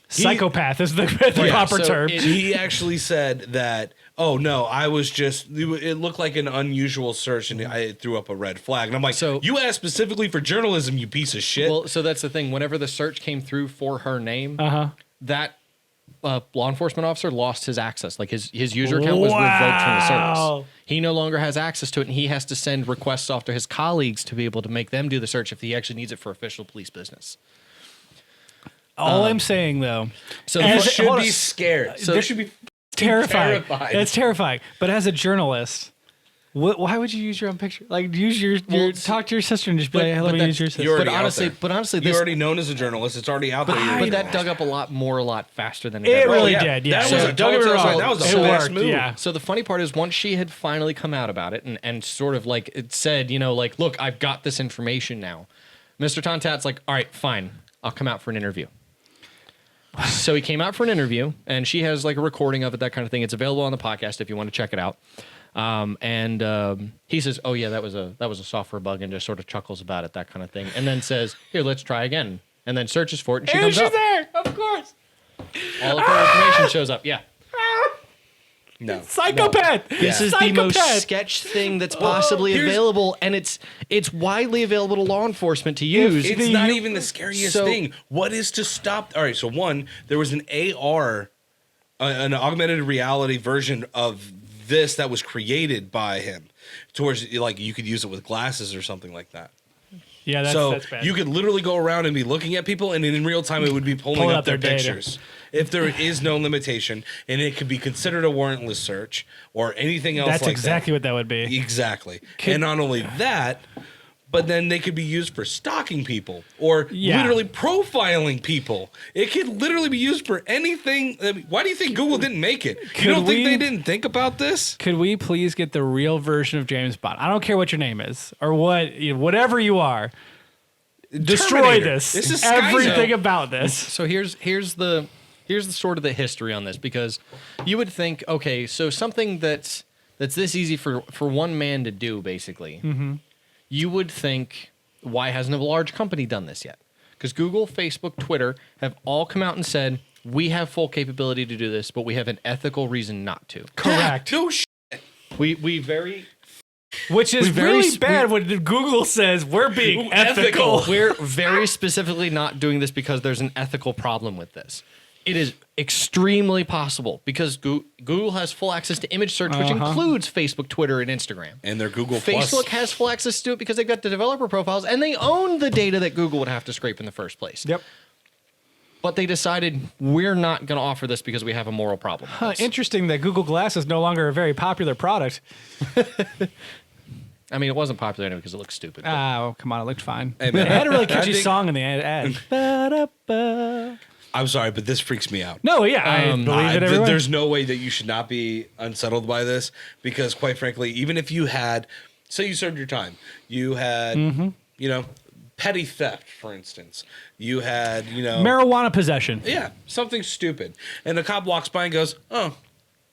psychopath is the proper so term. he actually said that, oh, no, I was just, it looked like an unusual search, and I threw up a red flag. And I'm like, So- you asked specifically for journalism, you piece of shit. Well, so that's the thing. Whenever the search came through for her name, that law enforcement officer lost his access. Like his user account was revoked from the Wow. service. He no longer has access to it, and he has to send requests off to his colleagues to be able to make them do the search if he actually needs it for official police business. All I'm saying though, So As the, a- should hold be on. scared. So- There should be terrifying. terrified. It's terrifying. But as a journalist, why would you use your own picture? Like, use your talk to your sister and just be like, hey, let me use your sister. You're but already out honestly, there. honestly, You're this, already known as a journalist. It's already out there. but that dug up a lot faster than it, It ever really did. did. Yeah, That was So a don't get me telltale sign. wrong. That was a It fast worked, move. yeah. So the funny part is, once she had finally come out about it and sort of like it said, like, look, I've got this information now. Mr. Tontat's like, all right, fine, I'll come out for an interview. So he came out for an interview, and she has like a recording of it, that kind of thing. It's available on the podcast if you want to check it out. He says, "Oh yeah, that was a software bug," and just sort of chuckles about it, that kind of thing, and then says, "Here, let's try again," and then searches for it, and she comes she's up. there, of course. All of her information shows up. Yeah. No. Psychopath. This is the most Psychopath. sketch thing that's possibly here's- available, and it's widely available to law enforcement to use. It's not even the scariest So- thing. What is to stop? All right, so one, there was an AR, an augmented reality version of this that was created by him. Towards like you could use it with glasses or something like that. Yeah, that's bad. You could literally go around and be looking at people, and in real time it would be pulling up their data. pictures. If there is no limitation, and it could be considered a warrantless search or anything else. That's like exactly that. what that would be. Exactly. And not only that, but then they could be used for stalking people or literally profiling people. It could literally be used for anything. I mean, why do you think Google didn't make it? You don't think they didn't think about this? Could we please get the real version of James Bond? I don't care what your name is or whatever you are. Destroy Terminator. this. This is everything Skynet. about this. So here's the sort of the history on this, because you would think, okay, so something that's this easy for one man to do, basically. Mm-hmm. You would think, why hasn't a large company done this yet? Because Google, Facebook, Twitter have all come out and said, we have full capability to do this, but we have an ethical reason not to. Correct. No shit. We very Which is very really sp- bad when Google says we're being ethical. We're very specifically not doing this because there's an ethical problem with this. It is extremely possible because Google has full access to image search, which includes Facebook, Twitter, and Instagram. And their Google Facebook Plus. has full access to it because they've got the developer profiles and they own the data that Google would have to scrape in the first place. Yep. But they decided we're not going to offer this because we have a moral problem. with this. Interesting that Google Glass is no longer a very popular product. I mean, it wasn't popular anyway because it looks stupid. but- Oh, come on. It looked fine. Hey, man, It had a really I catchy think- song in the ad. Ba-da-ba. I'm sorry, but this freaks me out. No, yeah, I believe it every way. There's no way that you should not be unsettled by this because, quite frankly, even if you had, say, you served your time, you had, petty theft, for instance, you had, Marijuana possession. yeah, something stupid, and the cop walks by and goes, "Oh,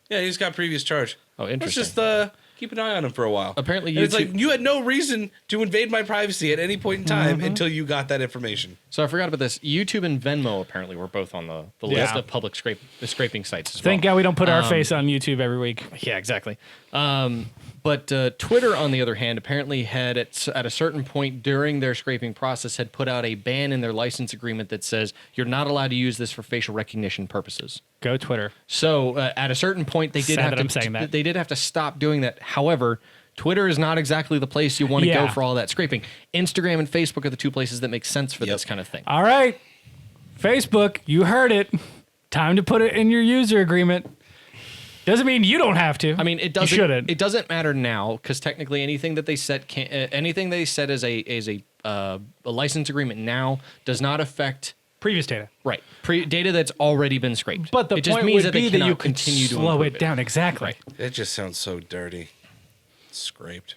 yeah, he's got previous charge. Oh, interesting. Let's just keep an eye on him for a while." Apparently, And it's like YouTube- you had no reason to invade my privacy at any point in time until you got that information. So I forgot about this. YouTube and Venmo apparently were both on the list Yeah. of public scraping sites as Thank well. God we don't put our face on YouTube every week. Yeah, exactly. But Twitter, on the other hand, apparently had at a certain point during their scraping process had put out a ban in their license agreement that says you're not allowed to use this for facial recognition purposes. Go Twitter. So at a certain point, they did Sad have that to I'm saying that. they did have to stop doing that. However, Twitter is not exactly the place you want to Yeah. go for all that scraping. Instagram and Facebook are the two places that make sense for this kind of thing. All right. Facebook, you heard it. Time to put it in your user agreement. Doesn't mean you don't have to. I mean, it doesn't. You shouldn't. It doesn't matter now because technically, anything that they set, anything they set as a license agreement now does not affect Previous data. data that's already been scraped. But the it just point means would that be they that cannot you could continue to slow improve it down. Exactly. Right. It just sounds so dirty. Scraped.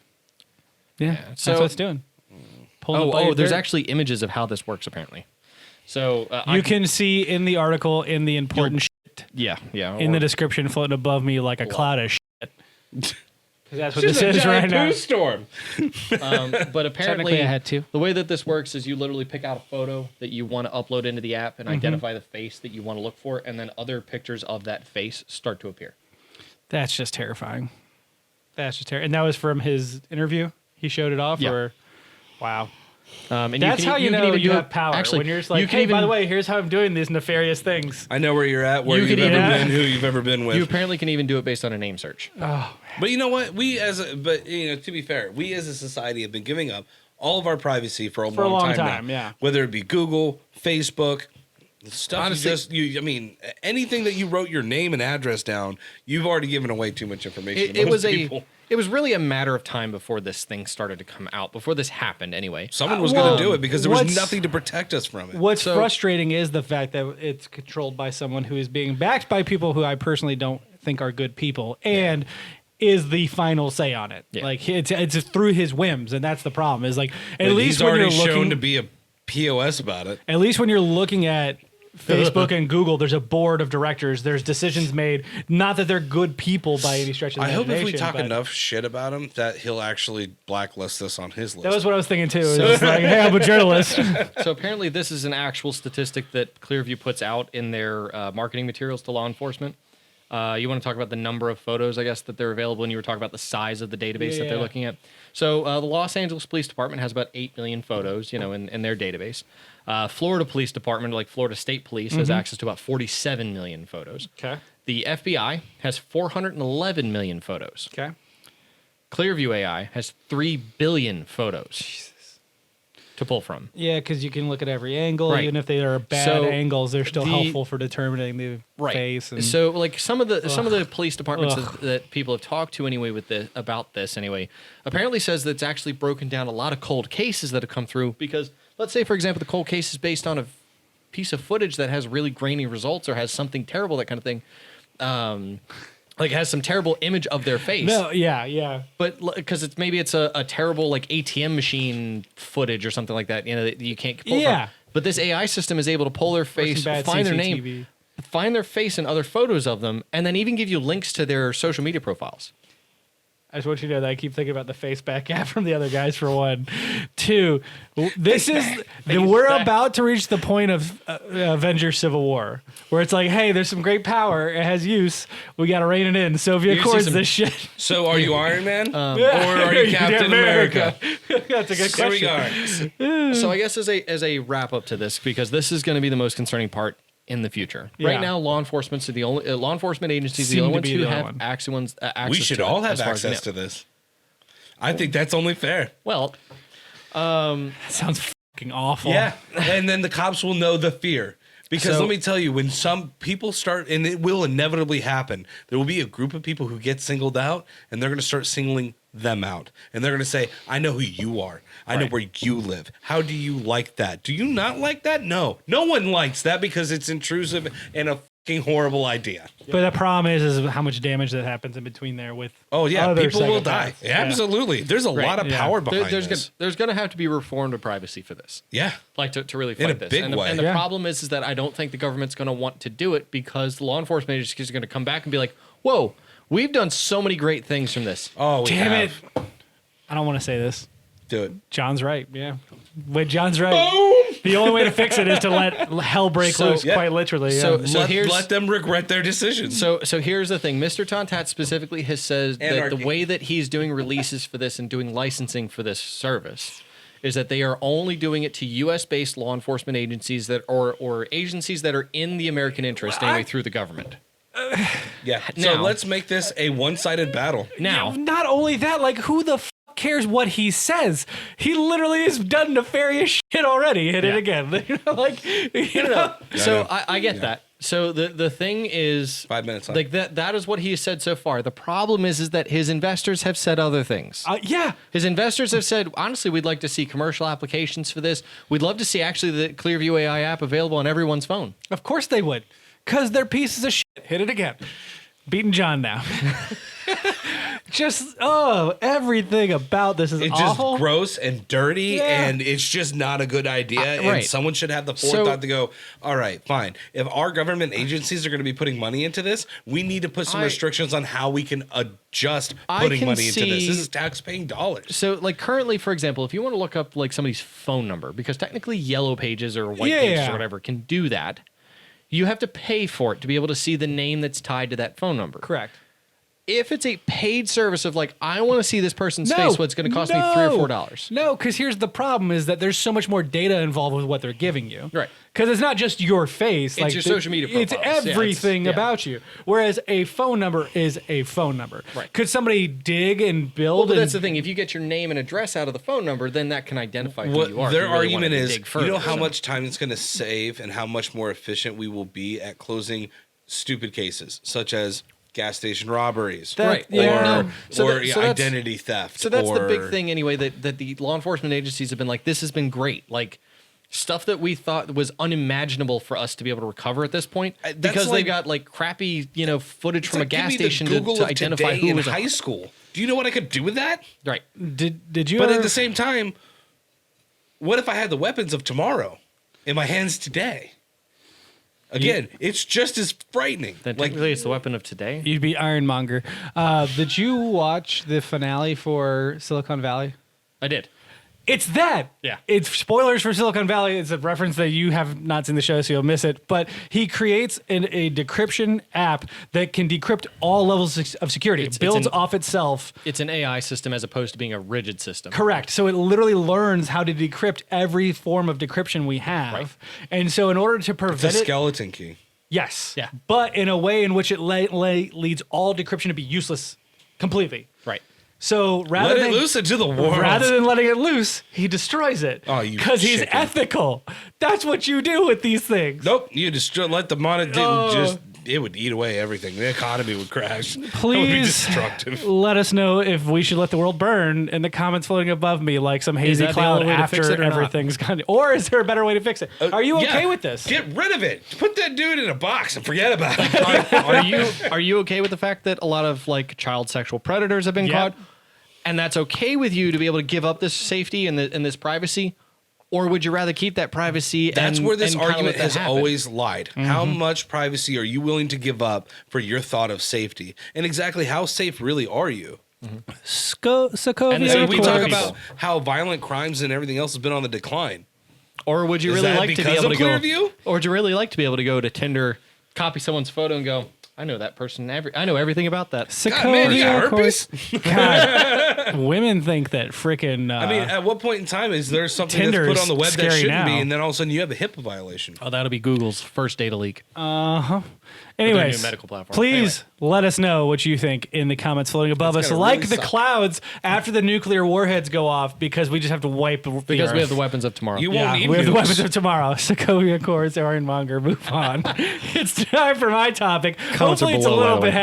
Yeah. So- that's what it's doing. Pulling up all your there's dirt. actually images of how this works apparently. So You can see in the article in the important shit yeah in the description floating above me like a cloud of shit. 'Cause that's what Just this a is giant right now. poo storm. But apparently, I had to. The way that this works is you literally pick out a photo that you want to upload into the app and identify the face that you want to look for, and then other pictures of that face start to appear. That's just terrifying. That's just terrifying. And that was from his interview. He showed it off, Yeah. or wow. And That's how you can know even you do have it- power. Actually, When you're just like, you can hey, by even- the way, here's how I'm doing these nefarious things. I know where you're at, where You you've could ever even- been, who you've ever been with. you apparently can even do it based on a name search. But you know what? To be fair, we as a society have been giving up all of our privacy for a long time now. yeah. Whether it be Google, Facebook, the stuff Honestly- anything that you wrote your name and address down, you've already given away too much information. to It most was people. it was really a matter of time before this thing started to come out. Before this happened, anyway. Someone was well, going to do it because there was what's- nothing to protect us from it. What's So- frustrating is the fact that it's controlled by someone who is being backed by people who I personally don't think are good people, and is the final say on it. Yeah. Like it's through his whims, and that's the problem. Is like at But least he's when already you're looking, shown to be a POS about it. at least when you're looking at Facebook and Google, there's a board of directors. There's decisions made. Not that they're good people by any stretch of the I hope if we imagination, talk but enough shit about him that he'll actually blacklist us on his list. That was what I was thinking too. It was like, hey, I'm a journalist. So apparently, this is an actual statistic that Clearview puts out in their marketing materials to law enforcement. You want to talk about the number of photos, I guess, that they're available, and you were talking about the size of the database that they're looking at. So the Los Angeles Police Department has about 8 million photos, in their database. Florida Police Department, like Florida State Police, has access to about 47 million photos. Okay. The FBI has 411 million photos. Okay. Clearview AI has 3 billion photos to pull from. Yeah, because you can look at every angle, Right. even if they are bad So angles, they're still the- helpful for determining the face. And, So, like some of the police departments that people have talked to anyway about this anyway, apparently says that it's actually broken down a lot of cold cases that have come through because let's say, for example, the cold case is based on a piece of footage that has really grainy results or has something terrible, that kind of thing. Like has some terrible image of their face. no, yeah. But because it's a terrible like ATM machine footage or something like that, that you can't pull Yeah. from. But this AI system is able to pull their face, bad find their CCTV. name, find their face and other photos of them, and then even give you links to their social media profiles. I just want you to know that I keep thinking about the face back app from the other guys for one. Two, we're about to reach the point of Avengers Civil War where it's like, hey, there's some great power. It has use. We got to rein it in. Soviet You see Corps some- this shit. So are you Iron Man or are you Captain America? That's a good Here we question. are. So I guess as a wrap up to this, because this is going to be the most concerning part in the future. Yeah. Right now, law enforcement agencies are the Seem only to ones be who the only have one. access We should to all it, have as far as I access know. to this. I think that's only fair. Well, That sounds fucking awful. Yeah. And then the cops will know the fear. Because So- let me tell you, when some people start, and it will inevitably happen, there will be a group of people who get singled out, and they're going to start singling them out. And they're going to say, I know who you are. I know Right. where you live. How do you like that? Do you not like that? No. No one likes that because it's intrusive and a fucking horrible idea. But the problem is how much damage that happens in between there with Oh, yeah. other People will die. psychopaths. Absolutely. There's a lot of Yeah. power behind there's this. there's going to have to be reform to privacy for this. Yeah. Like to really In a fight this. big and the, way. And the Yeah. problem is that I don't think the government's going to want to do it because the law enforcement agencies are going to come back and be like, whoa, we've done so many great things from this. Oh, we Damn have. it. I don't want to say this. Do it. John's right. Yeah. Wait, John's right. The only way to fix it is to let hell break So- loose, Yeah. quite literally. Yeah. So Let them regret their decisions. So here's the thing. Mr. Tontat specifically has said that Anarchy. the way that he's doing releases for this and doing licensing for this service is that they are only doing it to U.S.-based law enforcement agencies that or agencies that are in the American interest anyway through the government. Yeah. So Now- let's make this a one-sided battle. Now, Not only that, like, who the cares what he says? He literally has done nefarious shit already. Hit it again. so I get that. So the thing is 5 minutes left. like that is what he has said so far. The problem is that his investors have said other things. Yeah. His investors have said, honestly, we'd like to see commercial applications for this. We'd love to see actually the Clearview AI app available on everyone's phone. Of course they would. Because they're pieces of shit. Hit it again. Beating John now. Everything about this is It's awful. just gross and dirty, Yeah. and it's just not a good idea. And right. someone should have the So- forethought to go, all right, fine. If our government agencies are going to be putting money into this, we need to put some restrictions on how we can adjust I putting can money into this. see- This is tax-paying dollars. So, like currently, for example, if you want to look up like somebody's phone number, because technically Yellow Pages or White Pages Yeah. or whatever can do that, you have to pay for it to be able to see the name that's tied to that phone number. Correct. If it's a paid service of like, I want to see this person's face, what's going to cost me $3 or $4? No, because here's the problem: is that there's so much more data involved with what they're giving you. Right. Because it's not just your face; It's your social media It's profiles. Yeah, it's- everything yeah. about you. Whereas a phone number is a phone number. Right. Could somebody dig and build? Well, but and, that's the thing. If you get your name and address out of the phone number, then that can identify who What you are. if their you really argument wanted to is, dig further. you know how So- much time it's going to save and how much more efficient we will be at closing stupid cases, such as gas station robberies, That- or, yeah. No. So or that- so that's- identity theft. So that's the or- big thing anyway, that the law enforcement agencies have been like, this has been great. Like stuff that we thought was unimaginable for us to be able to recover at this point That's because like- they've got like crappy, footage It's from like, a gas give me the station Google to of identify today who in was high school. Do you know what I could do with that? right. did you? But ever, at the same time, what if I had the weapons of tomorrow in my hands today? Again, it's just as frightening. Then Like, technically it's the weapon of today. you'd be Ironmonger. Did you watch the finale for Silicon Valley? I did. It's that. Yeah. It's spoilers for Silicon Valley. It's a reference that you have not seen the show, so you'll miss it. But he creates a decryption app that can decrypt all levels of security. It builds off itself. It's an AI system as opposed to being a rigid system. Correct. So it literally learns how to decrypt every form of decryption we have. Right. And so in order to prevent It's a it, skeleton key. yes. Yeah. But in a way in which it leads all decryption to be useless completely. Right. So rather Let than it loose into the world. rather than letting it loose, he destroys it. Oh, you because he's chicken. ethical. That's what you do with these things. Nope. You destroy. Let the monitor it would eat away everything. The economy would crash. It would be Please destructive. let us know if we should let the world burn in the comments floating above me like some hazy that the cloud only way to fix after it or not? everything's gone. Or is there a better way to fix it? Are you okay with this? Get rid of it. Put that dude in a box and forget about it. Are you okay with the fact that a lot of like child sexual predators have been Yep. caught, and that's okay with you to be able to give up this safety and this privacy, or would you rather keep that privacy? That's and, where this and kinda argument let that has happen? always lied. How much privacy are you willing to give up for your thought of safety? And exactly how safe really are you? Sokovia And I then mean, we Accords. talk people. about how violent crimes and everything else has been on the decline. Or would you Is really that like to be because able of to go? Clearview? Or would you really like to be able to go to Tinder, copy someone's photo, and go, I know that person. I know everything about that. God, man, you got Sokovia Accords. herpes? God, women think that freaking. I mean, at what point in time is there something Tinder that's is put on the web that scary shouldn't be, now. and then all of a sudden you have a HIPAA violation? Oh, that'll be Google's first data leak. anyways, new medical platform. please let us know what you think in the comments floating above It's us, gonna like really the suck. clouds after the nuclear warheads go off, because we just have to wipe the Because we Earth. have the weapons of tomorrow. You Yeah, won't need we have the nukes. weapons of tomorrow. Sokovia Accords, Monger, move on. It's time for my topic. Comments are Hopefully it's a below, little by bit the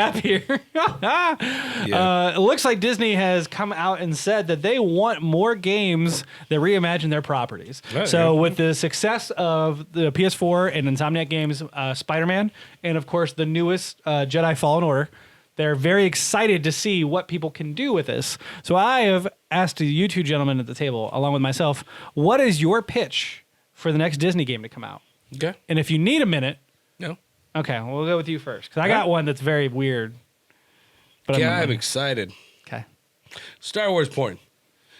happier. It looks like Disney has come out and said that they want more games that reimagine their properties. Right, So yeah. with the success of the PS4 and Insomniac Games, Spider-Man, and of course the newest Jedi Fallen Order, they're very excited to see what people can do with this. So I have asked you two gentlemen at the table, along with myself, what is your pitch for the next Disney game to come out? Okay. And if you need a minute, No. okay, we'll go with you first, because I got one that's very weird. But Yeah, I'm excited. okay. Star Wars porn.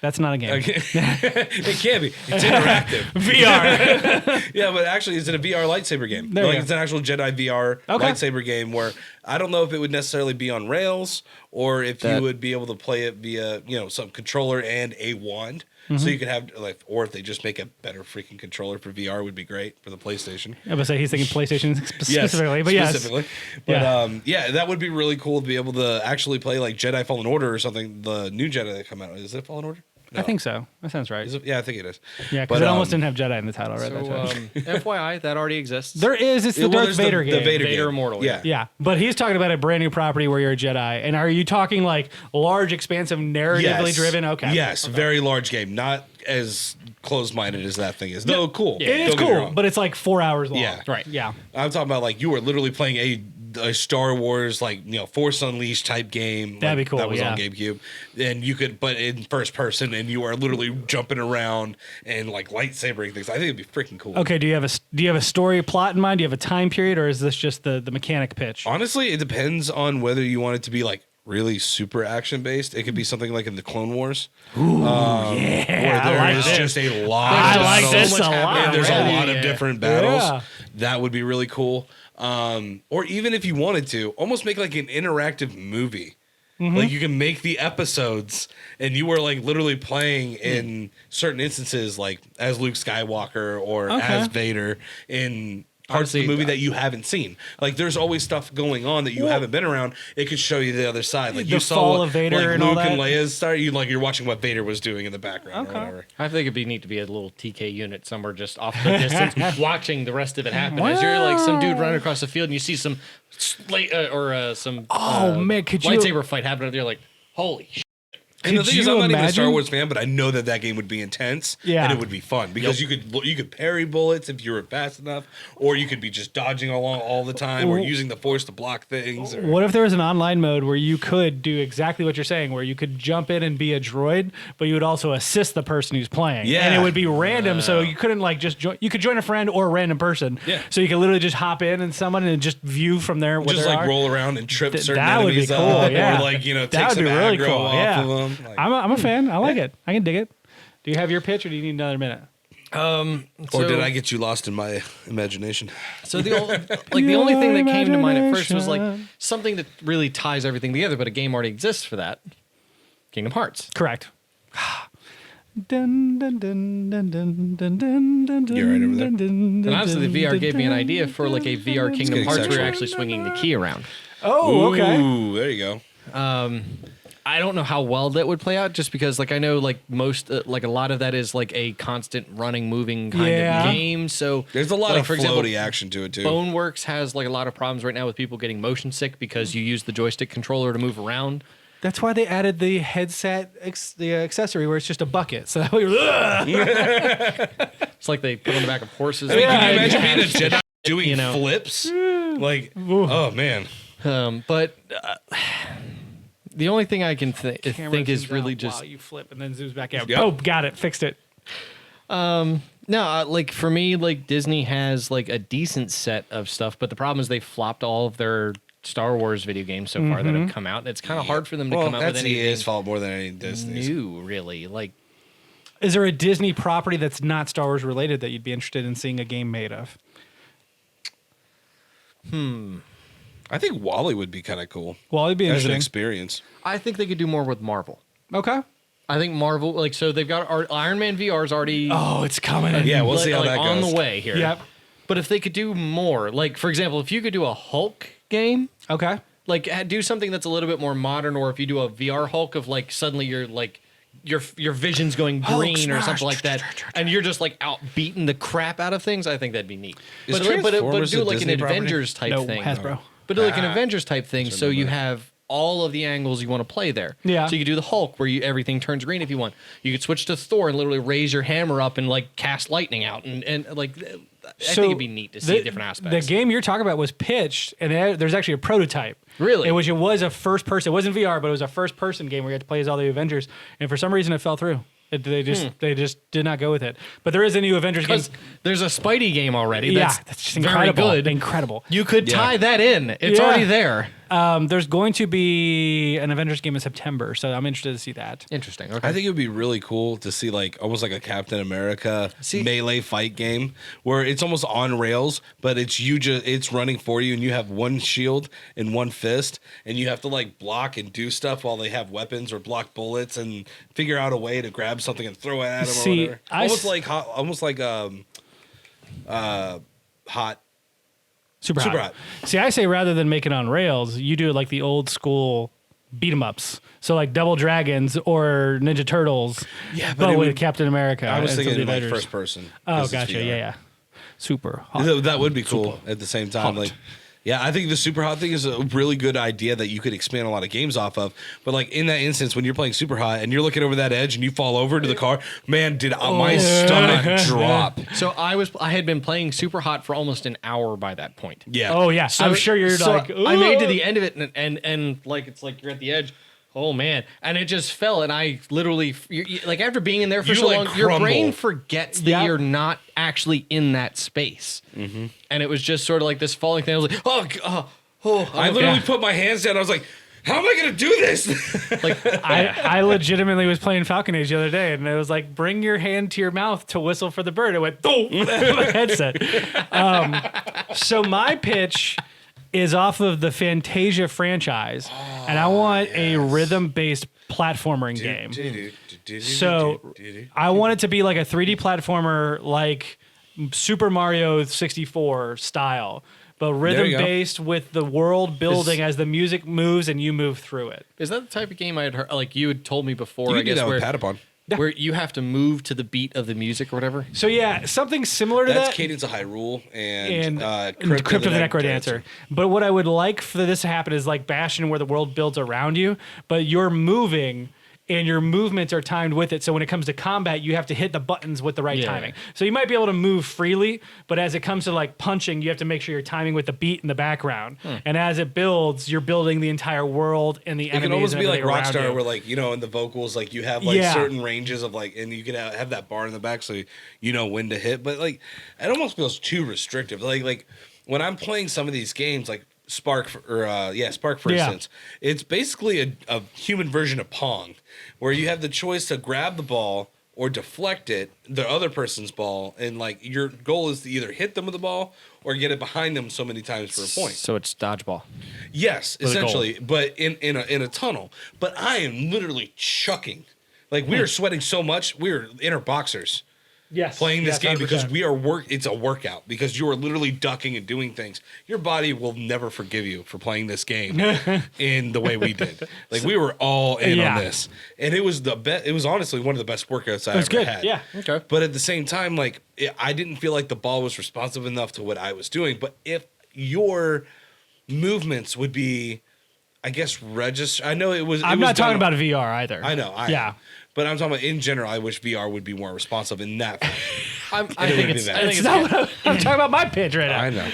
That's not a game. Okay. It can be. It's interactive. VR. Yeah, but actually, is it a VR lightsaber game? There you Like go. it's an actual Jedi VR Okay. lightsaber game where I don't know if it would necessarily be on rails or if you That- would be able to play it via, some controller and a wand. Mm-hmm. So you could have or if they just make a better freaking controller for VR would be great for the PlayStation. I would say he's thinking PlayStation specifically, but yes. specifically. But Yeah. yeah, that would be really cool to be able to actually play like Jedi Fallen Order or something. The new Jedi that come out, is it Fallen Order? No. I think so. That sounds right. Is it? Yeah, I think it is. Yeah, because But, it almost didn't have Jedi in the title, right? So, That's right. FYI, that already exists. There is. It's the Well, Darth there's Vader the game. Vader Vader game. Immortal, Yeah. Yeah, but he's talking about a brand new property where you're a Jedi. And are you talking like large, expansive, narratively driven? Okay. Yes, very large game. Not as closed-minded as that thing is. Though cool. It is Don't get me cool, wrong. but it's like 4 hours long. Yeah. Right. Yeah. I'm talking about like you were literally playing a Star Wars Force Unleashed type game. That'd like, be cool, That was on yeah. GameCube, and you could, but in first person, and you are literally jumping around and like lightsabering things. I think it'd be freaking cool. Okay. Do you have a story plot in mind? Do you have a time period, or is this just the mechanic pitch? Honestly, it depends on whether you want it to be like really super action based. It could be something like in the Clone Wars. Where there like is this. just a lot. I of like battles. this a lot. And there's Yeah. a lot of different battles. Yeah. That would be really cool. Or even if you wanted to, almost make like an interactive movie. Mm-hmm. Like you can make the episodes, and you were like literally playing in certain instances, like as Luke Skywalker or Okay. as Vader in parts of the Honestly, movie that you haven't seen. Like there's always stuff going on that you haven't been around. It could show you the other side. Like The you saw fall what, of Vader like and all Luke that? and Leia's start. You're watching what Vader was doing in the background Okay. or whatever. I think it'd be neat to be a little TK unit somewhere just off the distance, watching the rest of it happen. As you're like some dude running across the field, and you see some some man, could you- lightsaber fight happening. You're like, holy shit. And the Could thing is, you I'm not even a Star imagine- Wars fan, but I know that game would be intense, Yeah. and it would be fun because you could parry bullets if you were fast enough, or you could be just dodging along all the time, or using the Force to block things. Or, What if there was an online mode where you could do exactly what you're saying, where you could jump in and be a droid, but you would also assist the person who's playing? Yeah. And it would be random, so you couldn't like just join. You could join a friend or a random person. Yeah. So you could literally just hop in and someone and just view from there what just they like are. roll around and trip certain That would be enemies cool. up, Yeah. or like take that would some be really aggro cool. off Yeah. of them. Like, I'm a fan. I like it. I can dig it. Do you have your pitch, or do you need another minute? Or did I get you lost in my imagination? So the only thing that came to mind at first was like something that really ties everything together, but a game already exists for that. Kingdom Hearts. Correct. Dun, dun, dun, dun, dun, dun, dun, dun, You're right over there. And honestly, the VR gave me an idea for like a VR Kingdom Hearts where you're actually swinging the key around. Oh, okay. Ooh, there you go. I don't know how well that would play out, just because like I know like most like a lot of that is like a constant running, moving kind of game. So There's a lot like, of for floaty example, action to it too. Boneworks has like a lot of problems right now with people getting motion sick because you use the joystick controller to move around. That's why they added the headset, the accessory where it's just a bucket. So that way, It's like they put on the back of horses. I mean, and can you guys imagine being a have- Jedi doing you know. flips? Like, oh man. But the only thing I can think camera is zooms really out just while you flip and then zooms back out. Yep. Oh, got it, fixed it. no, like for me, like Disney has like a decent set of stuff, but the problem is they flopped all of their Star Wars video games so far that have come out. And it's kind of hard for them to Well, come out with that's anything EA's fault more than any Disney's. new, really. Like, Is there a Disney property that's not Star Wars related that you'd be interested in seeing a game made of? I think Wally would be kind of cool Well, it'd be as an interesting. experience. I think they could do more with Marvel. Okay. I think Marvel, like, so they've got our Iron Man VR's already Oh, it's coming. Yeah, we'll see how like, that on goes. the way here. Yep. But if they could do more, like, for example, if you could do a Hulk game, Okay. like do something that's a little bit more modern, or if you do a VR Hulk of like suddenly you're like your vision's going green or smash. something like that, and you're just like out beating the crap out of things, I think that'd be neat. Is But Transformers do a like Disney an property? Avengers type No, thing. Hasbro. But do like an Avengers type thing, so you have all of the angles you want to play there. Yeah. So you could do the Hulk where everything turns green if you want. You could switch to Thor and literally raise your hammer up and like cast lightning out, and like I think it'd be neat to see different aspects. The game you're talking about was pitched, and there's actually a prototype. Really? In which it was a first person. It wasn't VR, but it was a first person game where you had to play as all the Avengers. And for some reason, it fell through. They just did not go with it. But there is a new Avengers game. Because there's a Spidey game already. Yeah, That's, that's just very incredible. good. Incredible. You could tie that in. It's Yeah. already there. There's going to be an Avengers game in September, so I'm interested to see that. Interesting. Okay. I think it would be really cool to see like almost like a Captain America melee fight game where it's almost on rails, but it's running for you, and you have one shield and one fist, and you have to like block and do stuff while they have weapons or block bullets and figure out a way to grab something and throw it at them See, or whatever. Almost like hot. Super Super hot. See, I say rather than make it on rails, you do it like the old school beat 'em ups. So like Double Dragons or Ninja Turtles. Yeah, but but it with would- Captain America. I was and some of thinking the like Avengers. first person. Oh, 'cause it's gotcha. VR. Yeah. Super hot. That would be cool at the same time. Hot. Like, yeah, I think the super hot thing is a really good idea that you could expand a lot of games off of. But like in that instance, when you're playing super hot and you're looking over that edge and you fall over to the car, man, did my stomach drop? So I had been playing Super Hot for almost an hour by that point. Yeah. Oh yeah. I'm sure you're So like. I made to "Ooh." the end of it, and like it's like you're at the edge. Oh man! And it just fell, and I literally like after being in there for You, so like, long, your brain crumble. forgets that Yeah. you're not actually in that space. Mm-hmm. And it was just sort of like this falling thing. I was like, I literally put my hands down. I was like, how am I going to do this? like I legitimately was playing Falcon Age the other day, and it was like, bring your hand to your mouth to whistle for the bird. It went, oh, my headset. So my pitch is off of the Fantasia franchise, and I want a rhythm-based platforming game. So I want it to be like a 3D platformer, like Super Mario 64 style, but you go. rhythm-based with the world building as the music moves and you move through it. is that the type of game I had heard? Like you had told me before, You I can do guess that where, with Patapon. where you have to move to the beat of the music or whatever. So yeah, something similar to That's that. Cadence of Hyrule And Crypt Crypt of the Necrodancer. But what I would like for this to happen is like Bastion, where the world builds around you, but you're moving and your movements are timed with it. So when it comes to combat, you have to hit the buttons with the right Yeah. timing. So you might be able to move freely, but as it comes to like punching, you have to make sure you're timing with the beat in the background. And as it builds, you're building the entire world and the It enemies. can almost and be like everything around Rockstar, you. where like in the vocals, like you have like Yeah. certain ranges of like, and you can have that bar in the back, so you know when to hit. But like, it almost feels too restrictive. Like when I'm playing some of these games, like Spark for Yeah. instance, it's basically a human version of Pong, where you have the choice to grab the ball or deflect it, the other person's ball, and like your goal is to either hit them with the ball or get it behind them so many times for a point. So it's dodgeball. Yes, With a goal. essentially, but in a tunnel. But I am literally chucking. Like we are sweating so much, we are inner boxers Yes. playing this Yes, game because 100%. we are it's a workout because you are literally ducking and doing things. Your body will never forgive you for playing this game in the way we did. Like we were all in on this, and it was the best. It was honestly one of the best workouts I ever good. had. Yeah. Okay. But at the same time, like I didn't feel like the ball was responsive enough to what I was doing. But if your movements would be, I guess, register. I know it was. I'm not talking about a VR either. I know. Yeah. But I'm talking about in general. I wish VR would be more responsive in that. I It think would be it's. bad. I think It's it's. not what I'm talking about my pitch right now. I know.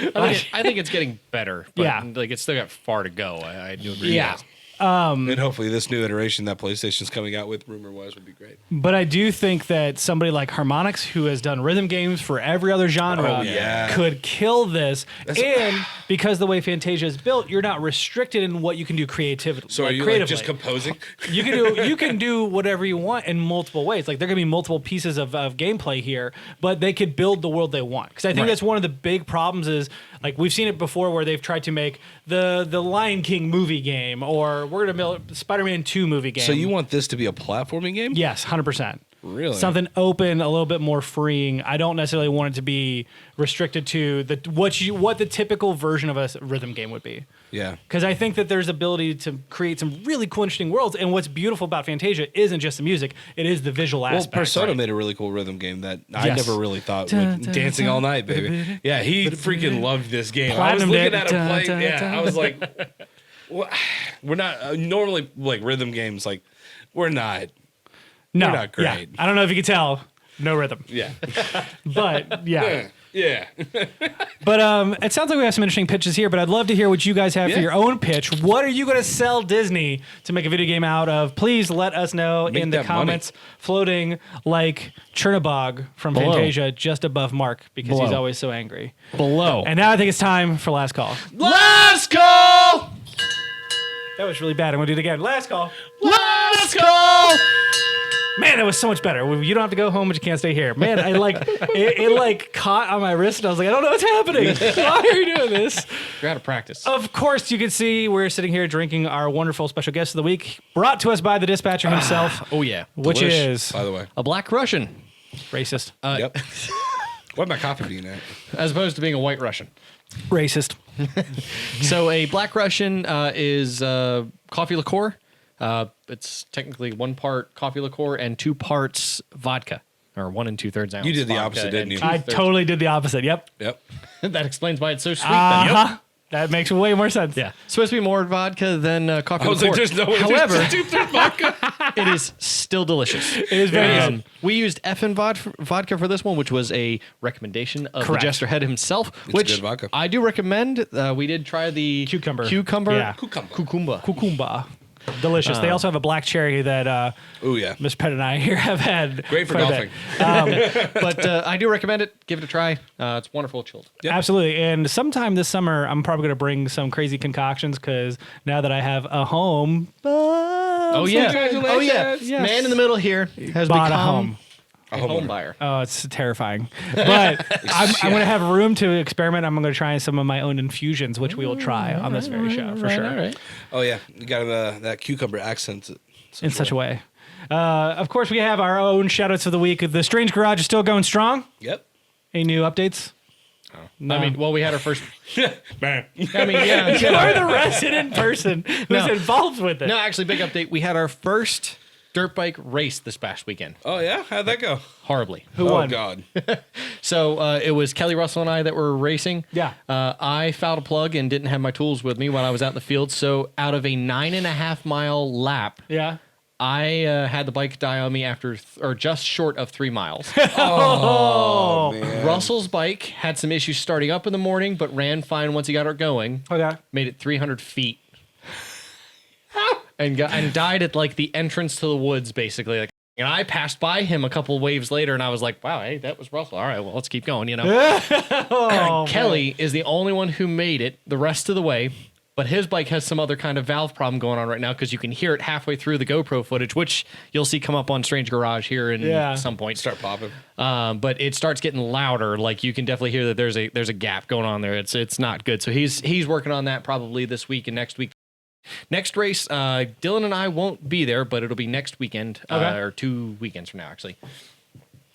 I think it's getting better. But Yeah. like it's still got far to go. I do agree. Yeah. With that. And hopefully this new iteration that PlayStation's coming out with, rumor-wise, would be great. But I do think that somebody like Harmonix, who has done rhythm games for every other genre, Oh, yeah. could kill this. And because the way Fantasia is built, you're not restricted in what you can do creatively. So are you like just composing? You can do whatever you want in multiple ways. Like there can be multiple pieces of gameplay here, but they could build the world they want. Because I think that's one of the big problems is like we've seen it before where they've tried to make the Lion King movie game, or we're gonna build Spider-Man 2 movie game. So you want this to be a platforming game? Yes, 100%. Really? Something open, a little bit more freeing. I don't necessarily want it to be restricted to what the typical version of a rhythm game would be. Yeah. Because I think that there's ability to create some really cool, interesting worlds. And what's beautiful about Fantasia isn't just the music; it is the visual Well, aspect. Persona made a really cool rhythm game that I Yes. never really thought Dun, would dun, Dancing dun, All Night, baby. Yeah, he freaking loved this game. I was Platinumed looking it. at him Dun, play. dun, Yeah, dun. I was like, what? We're not normally like rhythm games. Like we're not. No, We're not great. Yeah. I don't know if you can tell, no rhythm. Yeah. But yeah. Yeah. But it sounds like we have some interesting pitches here, but I'd love to hear what you guys have for Yeah. your own pitch. What are you going to sell Disney to make a video game out of? Please let us know Make in the that money. comments, floating like Chernobog from Below. Fantasia just above Mark because he's Below. always so angry. Below. And now I think it's time for last call. Last call. That was really bad. I'm going to do it again. Last call. Last call. Man, that was so much better. You don't have to go home, but you can't stay here. Man, I like it like caught on my wrist, and I was like, I don't know what's happening. Why are you doing this? You're out of practice. Of course, you can see we're sitting here drinking our wonderful special guest of the week, brought to us by the dispatcher himself, Oh yeah. which Delish, is by the way. A Black Russian, racist. Yep. What my coffee being at? as opposed to being a White Russian. Racist. So a Black Russian is coffee liqueur. It's technically 1 part coffee liqueur and 2 parts vodka, or 1 2/3 ounce. You did the vodka opposite, and didn't you? 2/3 I totally did the opposite. Yep. Yep. That explains why it's so sweet. Uh-huh. That makes way more sense. Yeah, supposed to be more vodka than coffee I was liqueur. like, there's no way. However, there's 2/3 vodka. it is still delicious. It is very good. We used effin' vodka for this one, which was a recommendation of Correct. the Jesterhead himself. It's which good vodka. I do recommend. We did try the Cucumber. Yeah. Cucumba. Cucumba. Delicious. They also have a black cherry that Oh yeah. Miss Pett and I here have had. Great for quite a golfing. bit. But I do recommend it. Give it a try. It's wonderful chilled. Yep. Absolutely. And sometime this summer, I'm probably going to bring some crazy concoctions because now that I have a home. Oh yeah. Oh yeah. Yes. Man in the middle here has Bought become a home. a home buyer. Oh, it's terrifying. But I'm going to have room to experiment. I'm going to try some of my own infusions, which we will try on this very show for sure. All right. Oh yeah. You got that cucumber accent. In such a way. Of course, we have our own shout-outs of the week. The Strange Garage is still going strong. Yep. Any new updates? No. I mean, well, we had our first. Man. I mean, yeah. You are the resident person who's No. involved with it. No, actually, big update. We had our first dirt bike race this past weekend. Oh yeah. How'd that go? Horribly. Who Oh won? God. So it was Kelly Russell and I that were racing. Yeah. I fouled a plug and didn't have my tools with me while I was out in the field. So out of a 9.5 mile lap, Yeah. I had the bike die on me after, or just short of 3 miles. Oh man. Russell's bike had some issues starting up in the morning, but ran fine once he got it going. Okay. Made it 300 feet. and died at like the entrance to the woods, basically. Like, and I passed by him a couple waves later, and I was like, "Wow, hey, that was Russell. All right, well, let's keep going." You know. Oh, Kelly is the only one who made it the rest of the way, but his bike has some other kind of valve problem going on right now because you can hear it halfway through the GoPro footage, which you'll see come up on Strange Garage here in some point. Start popping. But it starts getting louder. Like you can definitely hear that there's a gap going on there. It's not good. So he's working on that probably this week and next week. Next race, Dylan and I won't be there, but it'll be next weekend or 2 weekends from now, actually.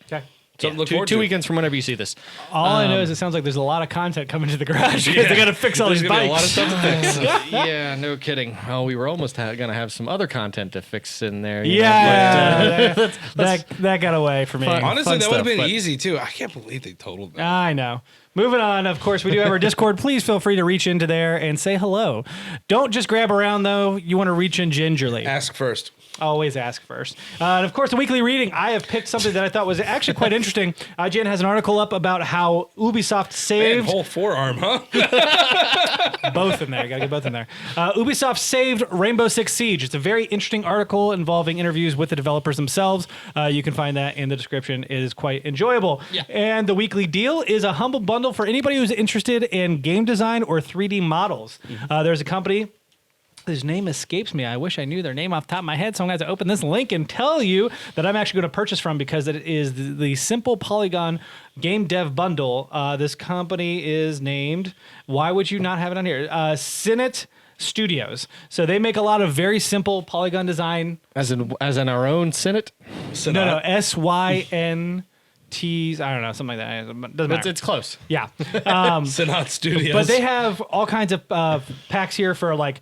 Okay. Something to look forward two to. weekends from whenever you see this. All I know is it sounds like there's a lot of content coming to the garage because they got to fix all these There's gonna be a lot of bikes. stuff to fix. Yeah, no kidding. Oh, we were almost going to have some other content to fix in there. That got away from me. Honestly, that would have been but- easy too. I can't believe they totaled that. I know. Moving on, of course, we do have our Discord. Please feel free to reach into there and say hello. Don't just grab around, though. You want to reach in gingerly. Ask first. Always ask first. And of course, the weekly reading, I have picked something that I thought was actually quite interesting. IGN has an article up about how Ubisoft Man, saved... whole forearm, huh? both in there. Got to get both in there. Ubisoft saved Rainbow Six Siege. It's a very interesting article involving interviews with the developers themselves. You can find that in the description. It is quite enjoyable. Yeah. And the weekly deal is a humble bundle for anybody who's interested in game design or 3D models. There's a company. His name escapes me. I wish I knew their name off the top of my head, so I'm going to have to open this link and tell you that I'm actually going to purchase from because it is the Simple Polygon Game Dev Bundle. This company is named, why would you not have it on here? Sinet Studios. So they make a lot of very simple polygon design. As in our own Senate? No, SYNTs. I don't know, something like that. Doesn't matter. It's close. Yeah. Sinat Studios. But they have all kinds of packs here for like,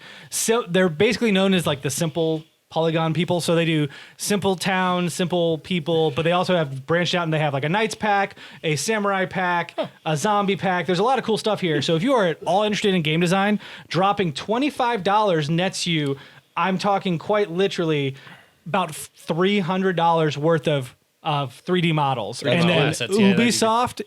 they're basically known as like the simple polygon people. So they do simple town, simple people, but they also have branched out and they have like a knights pack, a samurai pack, a zombie pack. There's a lot of cool stuff here. So if you are at all interested in game design, dropping $25 nets you, I'm talking quite literally about $300 worth of 3D models. That's And then assets, yeah, Ubisoft,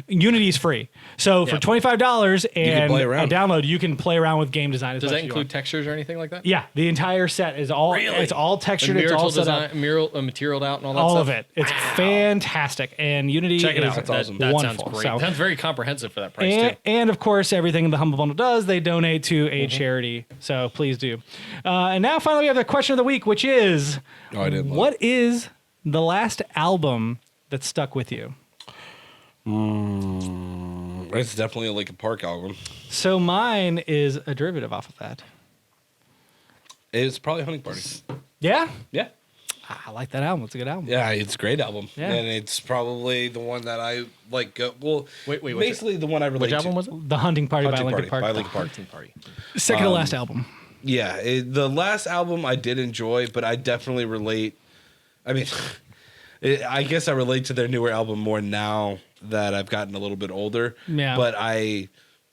Unity is free. So for $25 and play a around. download, you can play around with game design. Does that include textures or anything like that? Yeah, the entire set is all. It's all textured. It's all set up. Materialed out and all that All stuff? of it. It's fantastic. And Unity Check it is out. That's awesome. That sounds wonderful. great. So- That's very comprehensive for that price, too. and of course, everything the Humble Bundle does, they donate to a charity. So please do. And now finally, we have the question of the week, which is, I didn't look. what is the last album that stuck with you? It's definitely a Linkin Park album. So mine is a derivative off of that. It's probably Hunting Party. Yeah? Yeah. I like that album. It's a good album. Yeah, it's a great album. Yeah. And it's probably the one that I like. Well, Wait, what's basically the one I relate Which to. album was it? The Hunting Party Hunting by Linkin Party Park. by Linkin Park. Hunting Party. Second to last album. Yeah, the last album I did enjoy, but I definitely relate. I mean, I guess I relate to their newer album more now that I've gotten a little bit older. Yeah. But I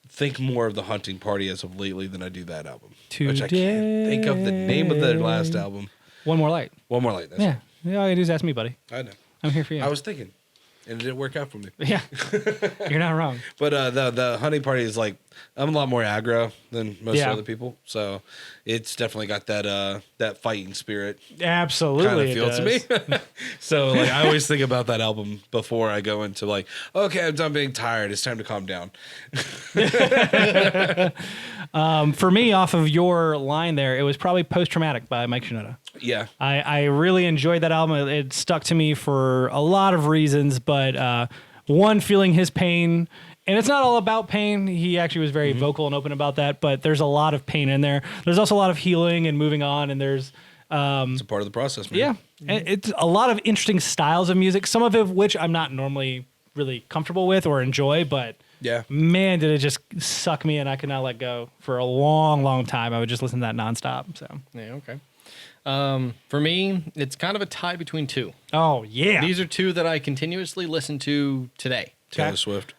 think more of the Hunting Party as of lately than I do that album. Which I can't think of the name of their last album. One More Light. One More Light. That's Yeah. Yeah, all you do is ask me, buddy. I know. I'm here for you. I was thinking, and it didn't work out for me. Yeah. You're not wrong. But the Hunting Party is like, I'm a lot more aggro than most Yeah. other people, so it's definitely got that fighting spirit Absolutely. kind of it feel to does. me. So like I always think about that album before I go into like, okay, I'm done being tired. It's time to calm down. For me, off of your line there, it was probably Post Traumatic by Mike Shinoda. Yeah, I really enjoyed that album. It stuck to me for a lot of reasons, but one, feeling his pain. And it's not all about pain. He actually was very vocal and open about that, but there's a lot of pain in there. There's also a lot of healing and moving on, and there's it's a part of the process, man. yeah, and it's a lot of interesting styles of music, some of it which I'm not normally really comfortable with or enjoy, but Yeah. man, did it just suck me and I could not let go for a long, long time. I would just listen to that nonstop. So, Yeah, okay. For me, it's kind of a tie between two. oh yeah, These are two that I continuously listen to today. Taylor Okay. Swift.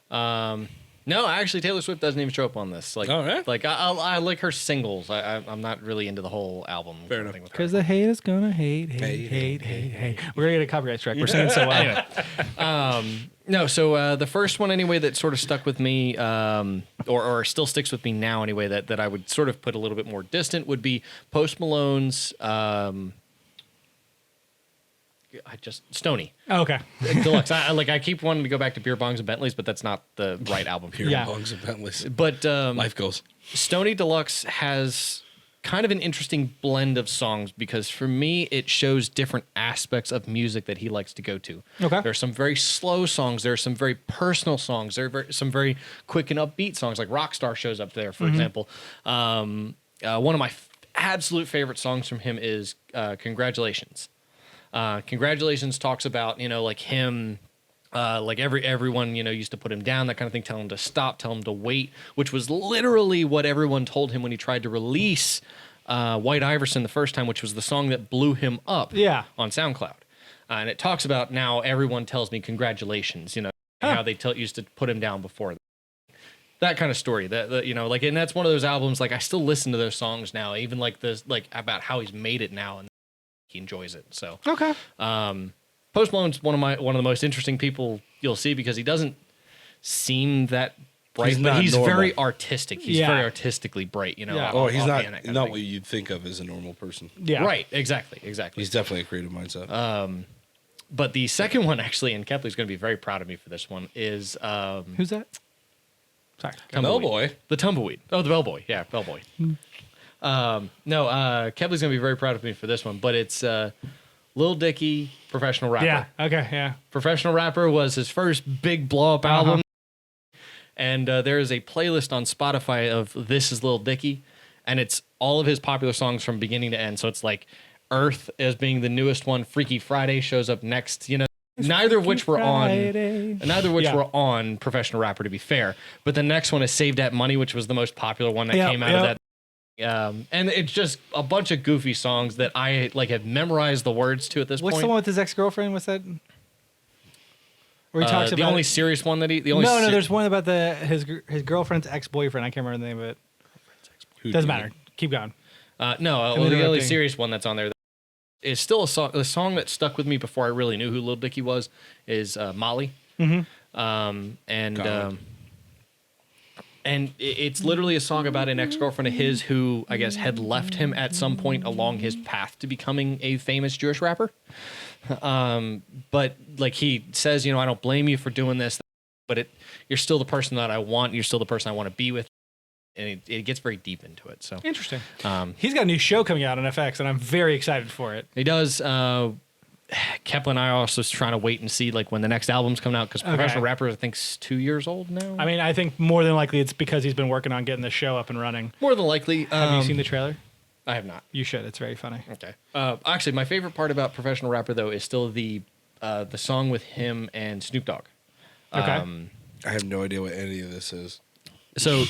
No, actually, Taylor Swift doesn't even show up on this. Like, Oh, yeah? like I like her singles. I'm not really into the whole album. Fair kind of enough. thing with her. because the hate is gonna hate. We're gonna get a copyright strike. We're saying so well. Anyway. No, so the first one anyway that sort of stuck with me, or still sticks with me now anyway, that I would sort of put a little bit more distant would be Post Malone's I just Stony Oh, okay. Deluxe. I keep wanting to go back to Beer Bongs and Bentleys, but that's not the right album. Beer Yeah. Bongs and Bentleys. But Life goes. Stony Deluxe has kind of an interesting blend of songs because for me it shows different aspects of music that he likes to go to. Okay. There are some very slow songs, there are some very personal songs, there are some very quick and upbeat songs, like Rockstar shows up there, for example. One of my absolute favorite songs from him is Congratulations. Congratulations talks about, like him, like everyone, used to put him down, that kind of thing, tell him to stop, tell him to wait, which was literally what everyone told him when he tried to release White Iverson the first time, which was the song that blew him up on SoundCloud. And it talks about now everyone tells me congratulations, how they used to put him down before. That kind of story, and that's one of those albums, like I still listen to those songs now, even like this, like about how he's made it now and he enjoys it. So Okay. Post Malone's one of the most interesting people you'll see because he doesn't seem that bright, but he's very artistic. He's very artistically bright, Yeah. Oh, he's not organic, not what you'd think of as a normal person. Yeah. Right, exactly. He's definitely a creative mindset. But the second one, actually, and Kepley's going to be very proud of me for this one, is Who's that? Sorry. Bellboy. The Tumbleweed. Oh, the Bellboy. Yeah, Bellboy. No, Kepley's going to be very proud of me for this one, but it's Lil Dicky, Professional Rapper. Yeah. Okay. Yeah. Professional Rapper was his first big blow-up album. And there is a playlist on Spotify of This Is Lil Dicky, and it's all of his popular songs from beginning to end. So it's like Earth as being the newest one. Freaky Friday shows up next. Neither of which were on Professional Rapper, to be fair. But the next one is Save That Money, which was the most popular one that came out of that. And it's just a bunch of goofy songs that I have memorized the words to at this point. What's the one with his ex-girlfriend? What's that? Where he talks the about only serious one that there's one about his girlfriend's ex-boyfriend. I can't remember the name of it. Doesn't matter. Keep going. The only serious one that's on there is still a song that stuck with me before I really knew who Lil Dicky was is Molly. And it's literally a song about an ex-girlfriend of his who, I guess, had left him at some point along his path to becoming a famous Jewish rapper. But like he says, I don't blame you for doing this, but you're still the person that I want. You're still the person I want to be with. And it gets very deep into it. So interesting. He's got a new show coming out on FX, and I'm very excited for it. He does. Kepler and I are also trying to wait and see when the next album's coming out because Professional Rapper I think is 2 years old now. I mean, I think more than likely it's because he's been working on getting the show up and running. More than likely. Have you seen the trailer? I have not. You should. It's very funny. Okay. Actually, my favorite part about Professional Rapper though is still the song with him and Snoop Dogg. Okay. I have no idea what any of this is. So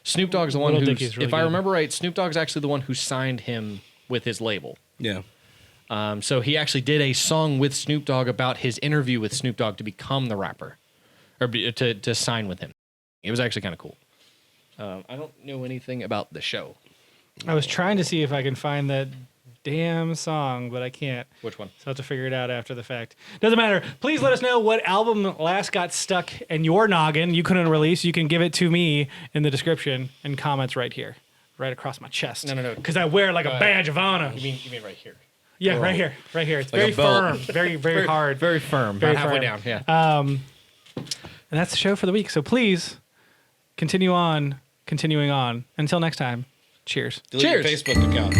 Snoop Dogg's the one who, if I remember right, Snoop Dogg's actually the one who signed him with his label. Yeah. So he actually did a song with Snoop Dogg about his interview with Snoop Dogg to become the rapper, or to sign with him. It was actually kind of cool. I don't know anything about the show. I was trying to see if I can find that damn song, but I can't. Which one? So I'll have to figure it out after the fact. Doesn't matter. Please let us know what album last got stuck in your noggin you couldn't release. You can give it to me in the description and comments right here, right across my chest. No. Because I wear like a badge of honor. You mean right here? Yeah, right here. It's Like very a belt. firm, very hard. Very firm. Very about halfway firm. down. Yeah. And that's the show for the week. So please continuing on. Until next time, cheers. Delete your Cheers. Facebook account.